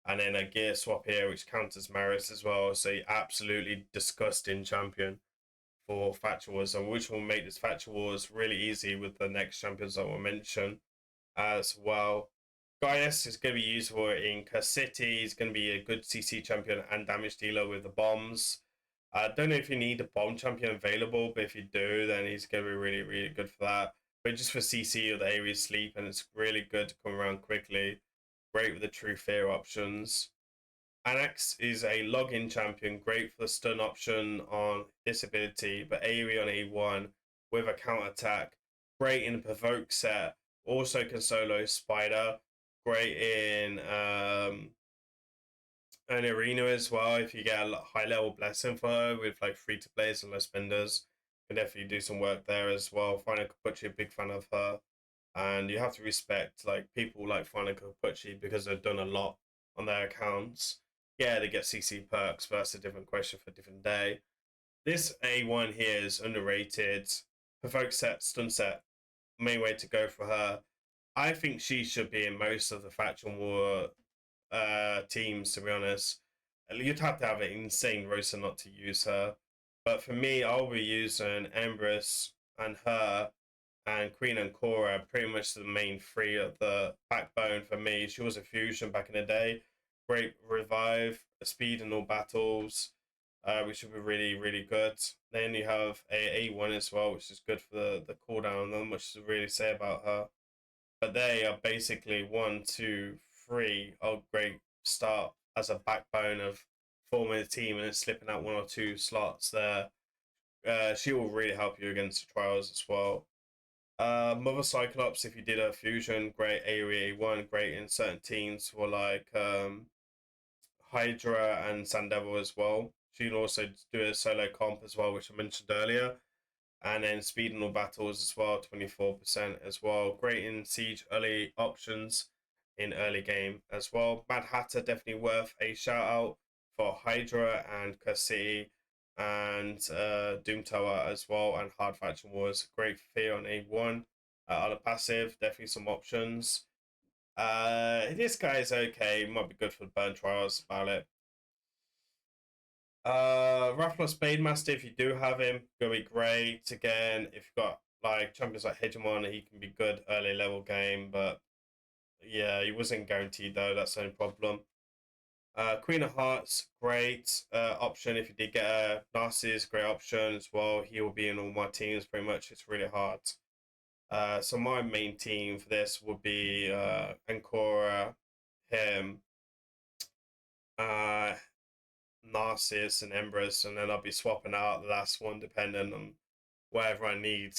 And then a gear swap here which counters Maris as well. So absolutely disgusting champion for Faction Wars, and which will make this Faction Wars really easy with the next champions that we'll mention as well. Gaius is going to be useful in Curse City. He's going to be a good CC champion and damage dealer with the bombs. I don't know if you need a bomb champion available, but if you do, then he's going to be really, really good for that. But just for CC or the area sleep, and it's really good to come around quickly. Great with the True Fear options. Anax is a login champion, great for the stun option on this ability, but AoE on A1 with a counter attack. Great in the provoke set. Also can solo Spider. Great in an arena as well. If you get a high level blessing for her with like free to plays and low spenders, can definitely do some work there as well. Final Kapuchi, a big fan of her. And you have to respect like people like Final Kapuchi because they've done a lot on their accounts. Yeah, they get CC perks, but that's a different question for a different day. This A1 here is underrated. Provoke set, stun set, main way to go for her. I think she should be in most of the faction war teams, to be honest. You'd have to have an insane roster not to use her. But for me, I'll be using Empress and her and Queen and Cora, pretty much the main three of the backbone for me. She was a fusion back in the day. Great revive, speed in all battles, which would be really, really good. Then you have a A1 as well, which is good for the cooldown. Not much to really say about her. But they are basically 1, 2, 3. Oh, great start as a backbone of forming a team and then slipping out 1 or 2 slots there. She will really help you against the trials as well. Mother Cyclops, if you did a fusion, great. AoE A1, great in certain teams for like Hydra and Sandevil as well. She can also do a solo comp as well, which I mentioned earlier. And then speed in all battles as well, 24% as well. Great in siege early options in early game as well. Mad Hatter, definitely worth a shout out for Hydra and Curse City and Doom Tower as well, and Hard Faction Wars. Great fear on A1. Other passive, definitely some options. This guy is okay, might be good for the burn trials, about it. Raffler Spademaster, if you do have him, gonna be great. Again, if you've got like champions like Hegemon, he can be good early level game, but yeah, he wasn't guaranteed though, that's the only problem. Queen of Hearts, great option if you did get a Narcissus, great option as well. He will be in all my teams pretty much. It's really hard. So my main team for this would be Ancora, him, Narcissus and Empress, and then I'll be swapping out the last one depending on whatever I need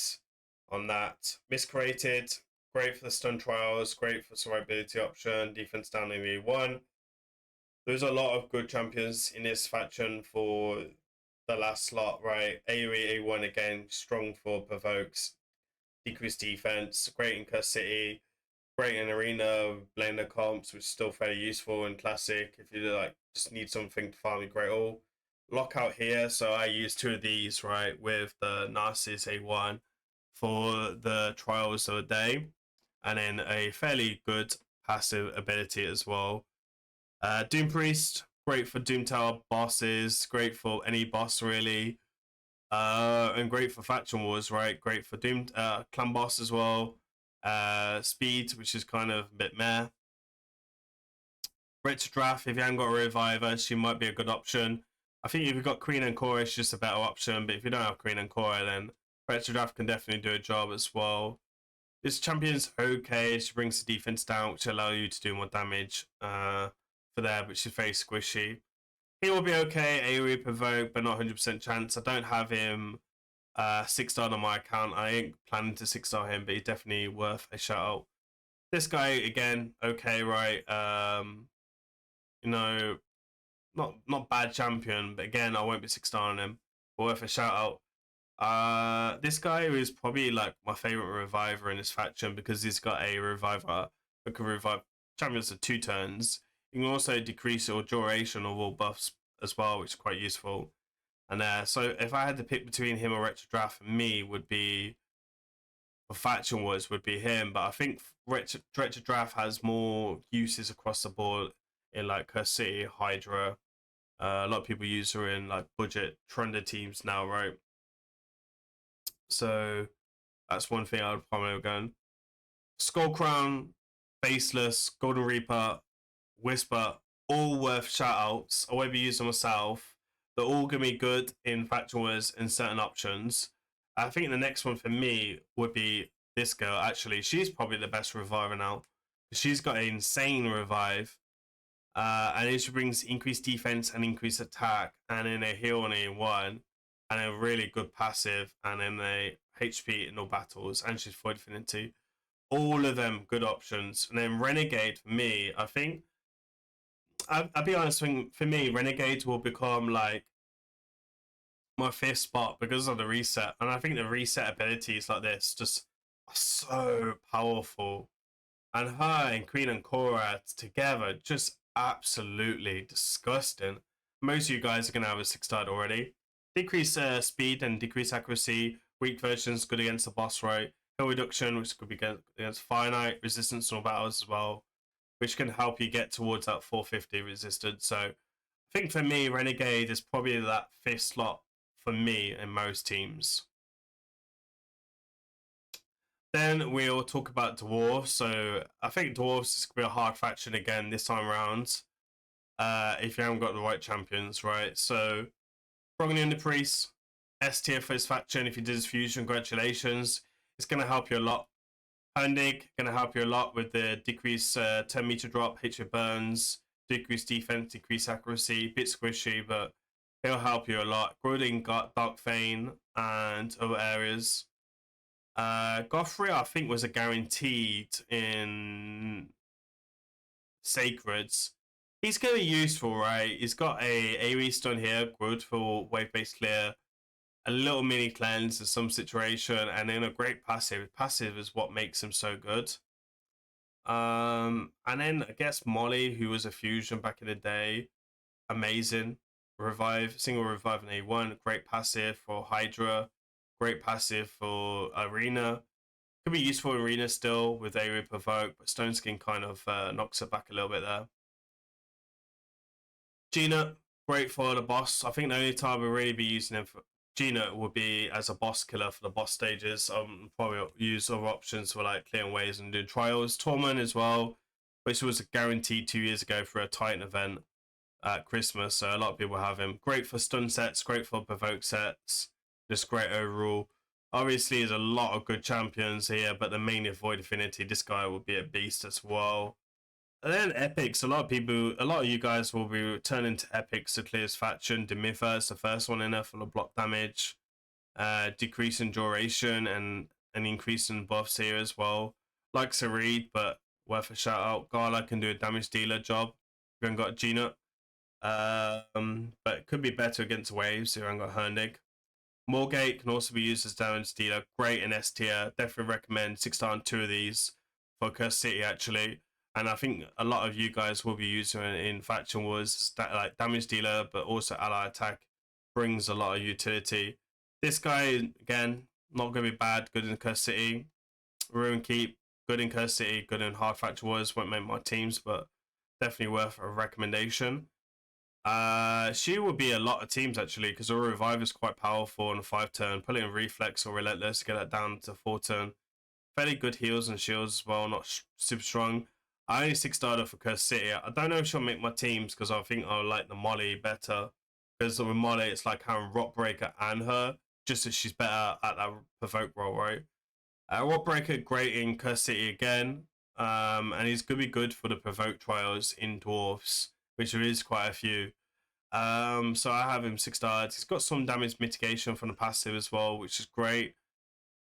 on that. Miscreated, great for the stun trials, great for survivability option, defense down in E1. There's a lot of good champions in this faction for the last slot, right? AoE A1 again, strong for provokes, decreased defense, great in Curse City, great in arena, blender comps, which is still fairly useful in classic if you like just need something to farm your great all. Lockout here, so I use 2 of these, right, with the Narcissus A1 for the trials of the day, and then a fairly good passive ability as well. Doom Priest, great for Doom Tower bosses, great for any boss really, and great for faction wars, right? Great for Doom clan boss as well. Speed, which is kind of a bit meh. Raidshadowlegends, if you haven't got a reviver, she might be a good option. I think if you've got Queen and Cora, it's just a better option, but if you don't have Queen and Cora, then Raidshadowlegends can definitely do a job as well. This champion's okay, she brings the defense down, which allow you to do more damage for there, which is very squishy. He will be okay, AoE provoke, but not 100% chance. I don't have him 6-star on my account. I ain't planning to 6-star him, but he's definitely worth a shout out. This guy again, okay, right? You know, not bad champion, but again, I won't be 6-star on him. Worth a shout out. This guy is probably like my favorite reviver in this faction because he's got a reviver that can revive champions for 2 turns. You can also decrease your duration of all buffs as well, which is quite useful. And so if I had to pick between him or Raidshadowlegends, and me would be, for faction wars, would be him. But I think Raidshadowlegends has more uses across the board in like Curse City, Hydra. A lot of people use her in like budget trender teams now, right? So that's one thing I would probably go on. Skull Crown, Faceless, Golden Reaper, Whisper, all worth shout outs. I won't be using myself. They're all going to be good in faction wars and certain options. I think the next one for me would be this girl, actually. She's probably the best reviver now. She's got an insane revive. And then she brings increased defense and increased attack, and then a heal on A1, and a really good passive, and then a HP in all battles, and she's Void Affinity. All of them good options. And then Renegade, for me, I think, I'll be honest, for me, Renegade will become like my 5th spot because of the reset. And I think the reset abilities like this just are so powerful. And her and Queen and Cora together, just absolutely disgusting. Most of you guys are going to have a 6-star already. Decrease speed and decrease accuracy. Weak versions good against the boss, right? Heal reduction, which could be against finite resistance in all battles as well, which can help you get towards that 450 resistance. So I think for me, Renegade is probably that 5th slot for me in most teams. Then we'll talk about Dwarves. So I think Dwarves is going to be a hard faction again this time around. If you haven't got the right champions, right? So Brognian the Priest, S tier for his faction. If you did his fusion, congratulations. It's going to help you a lot. Hundig, going to help you a lot with the decreased 10 meter drop, hit your burns, decrease defense, decrease accuracy, bit squishy, but he'll help you a lot. Grodin got Dark Vein and other areas. Gothria, I think, was a guaranteed in Sacreds. He's going to be useful, right? He's got a AoE stun here, good for wave-based clear, a little mini cleanse in some situation, and then a great passive. Passive is what makes him so good. And then I guess Molly, who was a fusion back in the day, amazing. Revive, single revive in A1, great passive for Hydra, great passive for Arena. Could be useful in Arena still with area provoke, but Stone Skin kind of knocks it back a little bit there. Gina, great for the boss. I think the only time we'll really be using him for Gina would be as a boss killer for the boss stages. Probably use other options for like clearing waves and doing trials. Torment as well, which was guaranteed 2 years ago for a Titan event at Christmas. So a lot of people have him. Great for stun sets, great for provoke sets. Just great overall. Obviously, there's a lot of good champions here, but the main Void Affinity, this guy will be a beast as well. And then epics, a lot of you guys will be returning to epics to clear his faction. Demiffa is the first one in there for the block damage, decrease in duration and an increase in buffs here as well. Like Sareed, but worth a shout out. Gala can do a damage dealer job. We haven't got Gina, but it could be better against waves. We haven't got Hernig. Morgate can also be used as damage dealer. Great in S tier. Definitely recommend 6-star on 2 of these for Curse City actually. And I think a lot of you guys will be using it in Faction Wars, like damage dealer, but also ally attack brings a lot of utility. This guy, again, not going to be bad, good in Curse City. Ruin Keep, good in Curse City, good in Hard Faction Wars. Won't make my teams, but definitely worth a recommendation. She will be a lot of teams actually, because her revive is quite powerful on a 5-turn. Put it in Reflex or Relentless to get that down to 4-turn. Fairly good heals and shields as well, not super strong. I only 6-starred her for Curse City. I don't know if she'll make my teams because I think I like the Molly better. Because with Molly, it's like having Rockbreaker and her, just that she's better at that provoke role, right? Rockbreaker, great in Curse City again. And he's going to be good for the provoke trials in Dwarves, which there is quite a few. So I have him 6-starred. He's got some damage mitigation from the passive as well, which is great.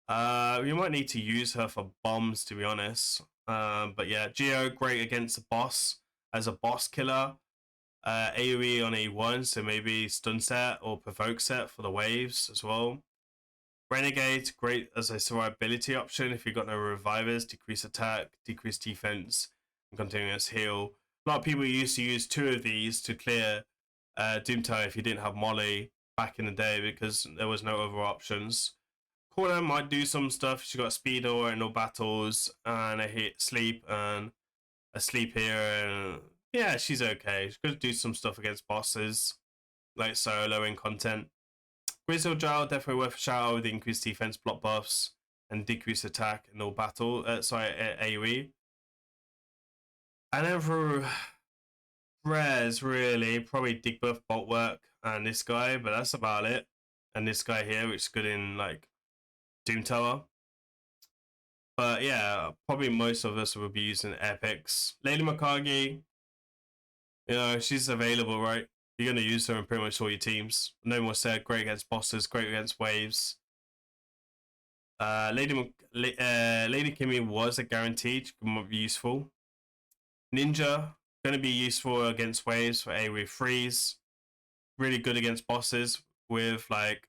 You might need to use her for bombs, to be honest. But yeah, Geo, great against the boss as a boss killer. AoE on A1, so maybe stun set or provoke set for the waves as well. Renegade, great as a survivability option if you've got no revivers, decrease attack, decrease defense, and continuous heal. A lot of people used to use 2 of these to clear Doomtower if you didn't have Molly back in the day because there was no other options. Corner might do some stuff. She got speed or no battles and a hit sleep and a sleep here. And yeah, she's okay. She's going to do some stuff against bosses like solo in content. Grizzle Gel, definitely worth a shout out with the increased defense, block buffs, and decreased attack in all battle. AoE. And then for rares, really, probably Dig Buff, Bolt Work, and this guy, but that's about it. And this guy here, which is good in like Doom Tower. But yeah, probably most of us will be using epics. Lady Mikage, you know, she's available, right? You're going to use her in pretty much all your teams. No more said. Great against bosses, great against waves. Lady Kimmy was a guaranteed, might be useful. Ninja, going to be useful against waves for AoE freeze. Really good against bosses with like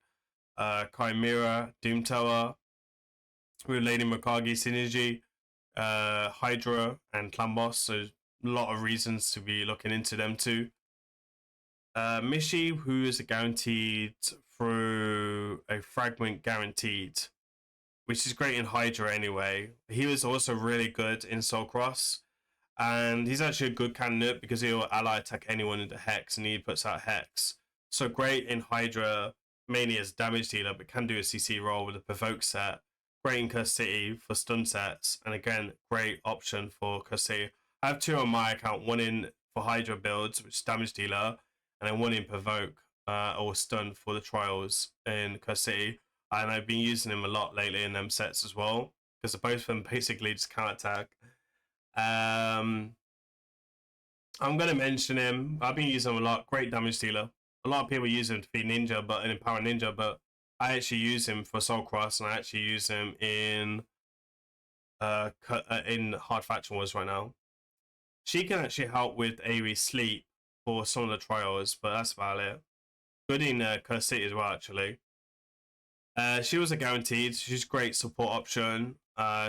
Chimera, Doom Tower, with Lady Mikage synergy, Hydra, and Clan Boss. So a lot of reasons to be looking into them too. Mishi, who is a guaranteed through a fragment guaranteed, which is great in Hydra anyway. He was also really good in Soulcross, and he's actually a good candidate because he'll ally attack anyone into Hex, and he puts out Hex. So great in Hydra, mainly as damage dealer, but can do a CC role with a provoke set. Great in Curse City for stun sets, and again, great option for Curse City. I have 2 on my account, one in for Hydra builds, which is damage dealer, and then one in provoke or stun for the trials in Curse City. And I've been using him a lot lately in them sets as well, because both of them basically just counter attack. I'm going to mention him. I've been using him a lot. Great damage dealer. A lot of people use him to be ninja, but in Empower Ninja, but I actually use him for Soul Cross, and I actually use him in Hard Faction Wars right now. She can actually help with AoE sleep for some of the trials, but that's about it. Good in Curse City as well, actually. She was a guaranteed. She's a great support option.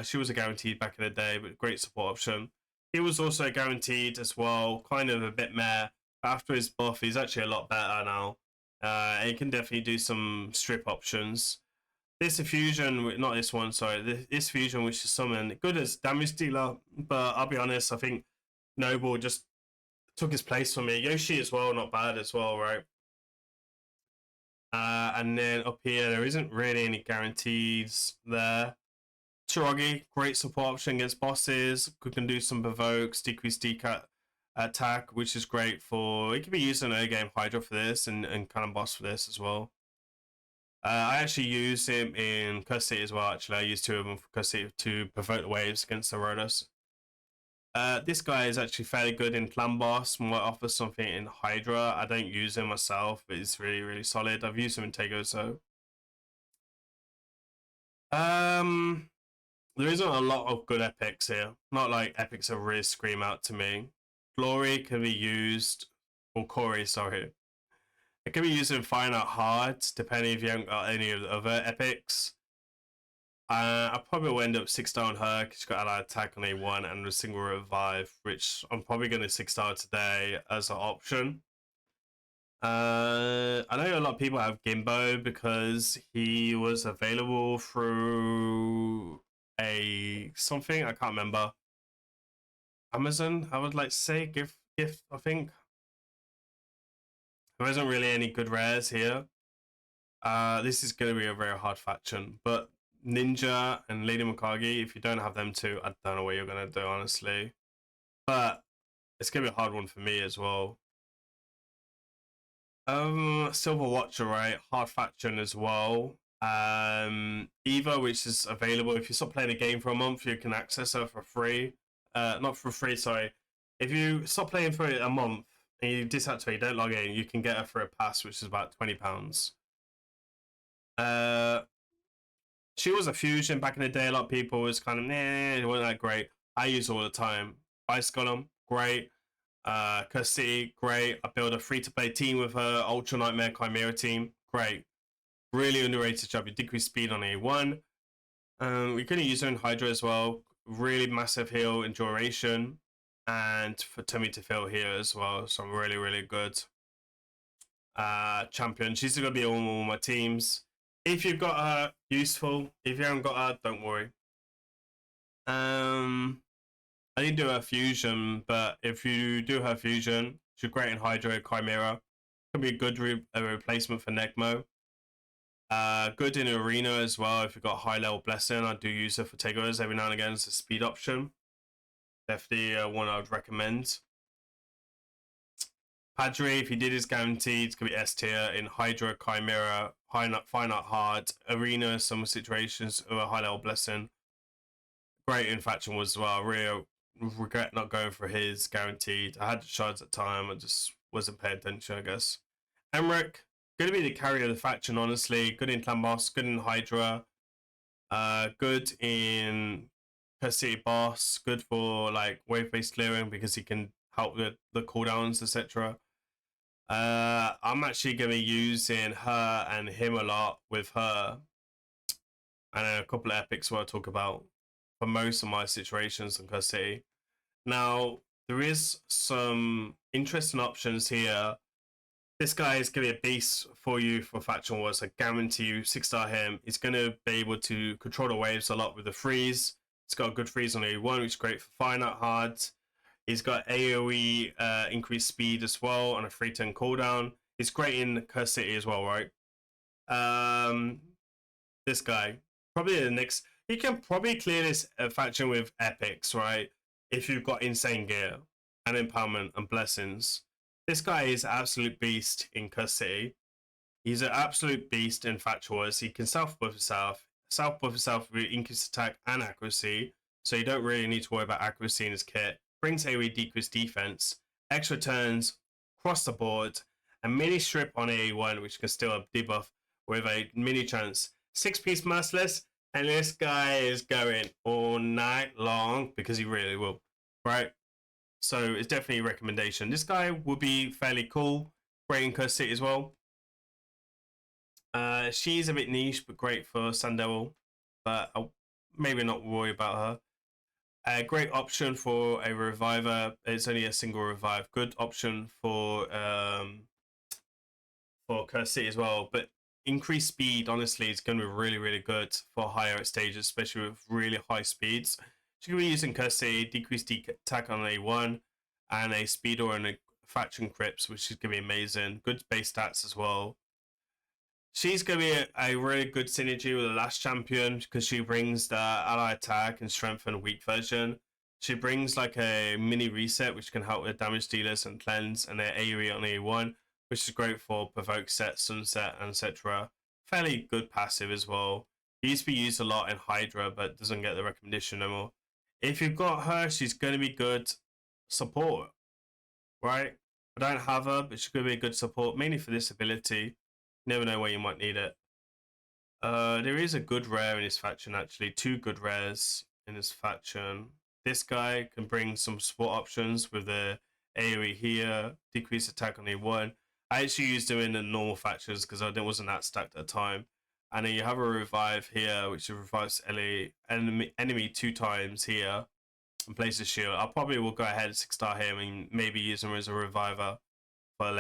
She was a guaranteed back in the day, but great support option. He was also guaranteed as well, kind of a bit meh. After his buff, he's actually a lot better now. He can definitely do some strip options. This fusion, not this one, sorry. This fusion, which is summon, good as damage dealer, but I'll be honest, I think Noble just took his place for me. Yoshi as well, not bad as well, right? And then up here, there isn't really any guarantees there. Chiragi, great support option against bosses. Can do some provokes, decrease decat attack, which is great for. It can be used in early game Hydra for this and kind of boss for this as well. I actually use him in Curse City as well. Actually, I use 2 of them for Curse City to provoke the waves against the RODES. This guy is actually fairly good in Clan Boss. Might offer something in Hydra. I don't use him myself, but he's really, really solid. I've used him in Tego, so. There isn't a lot of good epics here. Not like epics that really scream out to me. Glory can be used, or Corey, sorry. It can be used in Fine Art Hard, depending if you haven't got any of the other epics. I probably will end up 6-star on her because she's got allied attack on A1 and a single revive, which I'm probably going to 6-star today as an option. I know a lot of people have Gimbo because he was available through something I can't remember. Amazon, I would like to say gift. I think there isn't really any good rares here. This is going to be a very hard faction, but Ninja and Lady Mikage, if you don't have them two, I don't know what you're going to do, honestly. But it's going to be a hard one for me as well. Silver Watcher, right? Hard faction as well. Eva, which is available if you stop playing a game for a month, you can access her for free. Not for free, sorry. If you stop playing for a month and you disactivate, you don't log in, you can get her for a pass, which is about £20. She was a fusion back in the day. A lot of people was kind of, nah, it wasn't that great. I use it all the time. Ice Golem, great. Curse City, great. I built a free-to-play team with her. Ultra Nightmare Chimera team, great. Really underrated job. You decrease speed on A1. We could use her in Hydra as well. Really massive heal in duration. And for Tommy to fill here as well. So I'm really, really good. Champion. She's going to be on all my teams. If you've got her, useful. If you haven't got her, don't worry. I didn't do her fusion, but if you do her fusion, she's great in Hydra, Chimera. Could be a good replacement for Necmo. Good in Arena as well. If you've got high level Blessing, I do use her for takeovers every now and again as a speed option. Definitely one I would recommend. Padre, if he did his guaranteed, it's going to be S tier in Hydra, Chimera, Fine Art Hard, Arena, some situations, or a high level Blessing. Great in Faction Wars as well. Really regret not going for his guaranteed. I had the shards at the time, I just wasn't paying attention, I guess. Emmerich, going to be the carrier of the faction, honestly. Good in Clan Boss, good in Hydra, good in Curse City Boss, good for like wave-based clearing because he can help with the cooldowns, etc. I'm actually going to be using her and him a lot with her, and then a couple of epics where I talk about for most of my situations in Curse City. Now, there is some interesting options here. This guy is going to be a beast for you for Faction Wars. I guarantee you, 6-star him. He's going to be able to control the waves a lot with the freeze. He's got a good freeze on A1, which is great for Fine Art Hard. He's got AoE increased speed as well on a 3-turn cooldown. He's great in Curse City as well, right? This guy, probably the next. You can probably clear this faction with epics, right? If you've got insane gear and empowerment and blessings. This guy is an absolute beast in Curse City. He's an absolute beast in Faction Wars. He can self-buff himself. Self-buff himself with increased attack and accuracy. So you don't really need to worry about accuracy in his kit. Brings AoE decreased defense. extra turns across the board, a mini strip on A1, which can still a debuff with a mini chance, 6-piece merciless, and this guy is going all night long because he really will, right? So it's definitely a recommendation. This guy will be fairly cool, great in Curse City as well. She's a bit niche, but great for Sun Devil, but I'll maybe not worry about her. A great option for a reviver. It's only a single revive. Good option for Curse City as well. But increased speed, honestly, is going to be really, really good for higher stages, especially with really high speeds. She can be using Curse City, decreased attack on A1, and a speeder and a faction crypts, which is going to be amazing. Good base stats as well. She's going to be a really good synergy with the last champion because she brings the ally attack and strengthen weak version. She brings like a mini reset, which can help with damage dealers and cleanse, and an AoE on A1, which is great for provoke set, sunset, etc. Fairly good passive as well. It used to be used a lot in Hydra, but doesn't get the recognition no more. If you've got her, she's going to be good support, right? I don't have her, but she's going to be a good support, mainly for this ability. Never know where you might need it. There is a good rare in this faction, actually. 2 good rares in this faction. This guy can bring some support options with the AoE here, decrease attack on A1. I actually used them in the normal factions because I wasn't that stacked at the time. And then you have a revive here, which revives enemy 2 times here and places shield. I probably will go ahead 6-star him and maybe use him as a reviver for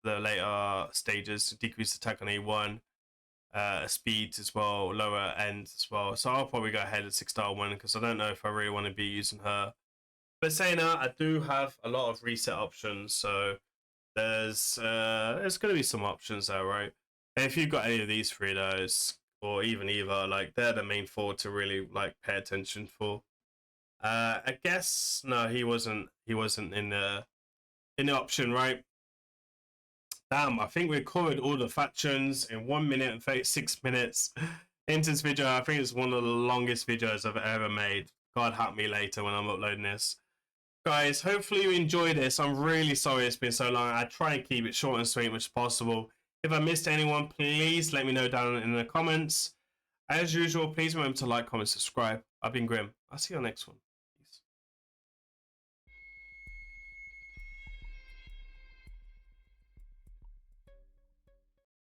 the later stages to decrease attack on A1, speed as well, lower end as well. So I'll probably go ahead at 6-star one because I don't know if I really want to be using her. But saying that, I do have a lot of reset options, so there's going to be some options there, right? And if you've got any of these 3 those, or even either, like they're the main 4 to really like pay attention for. I guess no, he wasn't in the option, right? Damn, I think we covered all the factions in 1 minute and 36 minutes into this video. I think it's one of the longest videos I've ever made. God help me later when I'm uploading this. Guys, hopefully you enjoyed this. I'm really sorry it's been so long. I try and keep it short and sweet as possible. If I missed anyone, please let me know down in the comments. As usual, please remember to like, comment, subscribe. I've been Grim. I'll see you on the next one.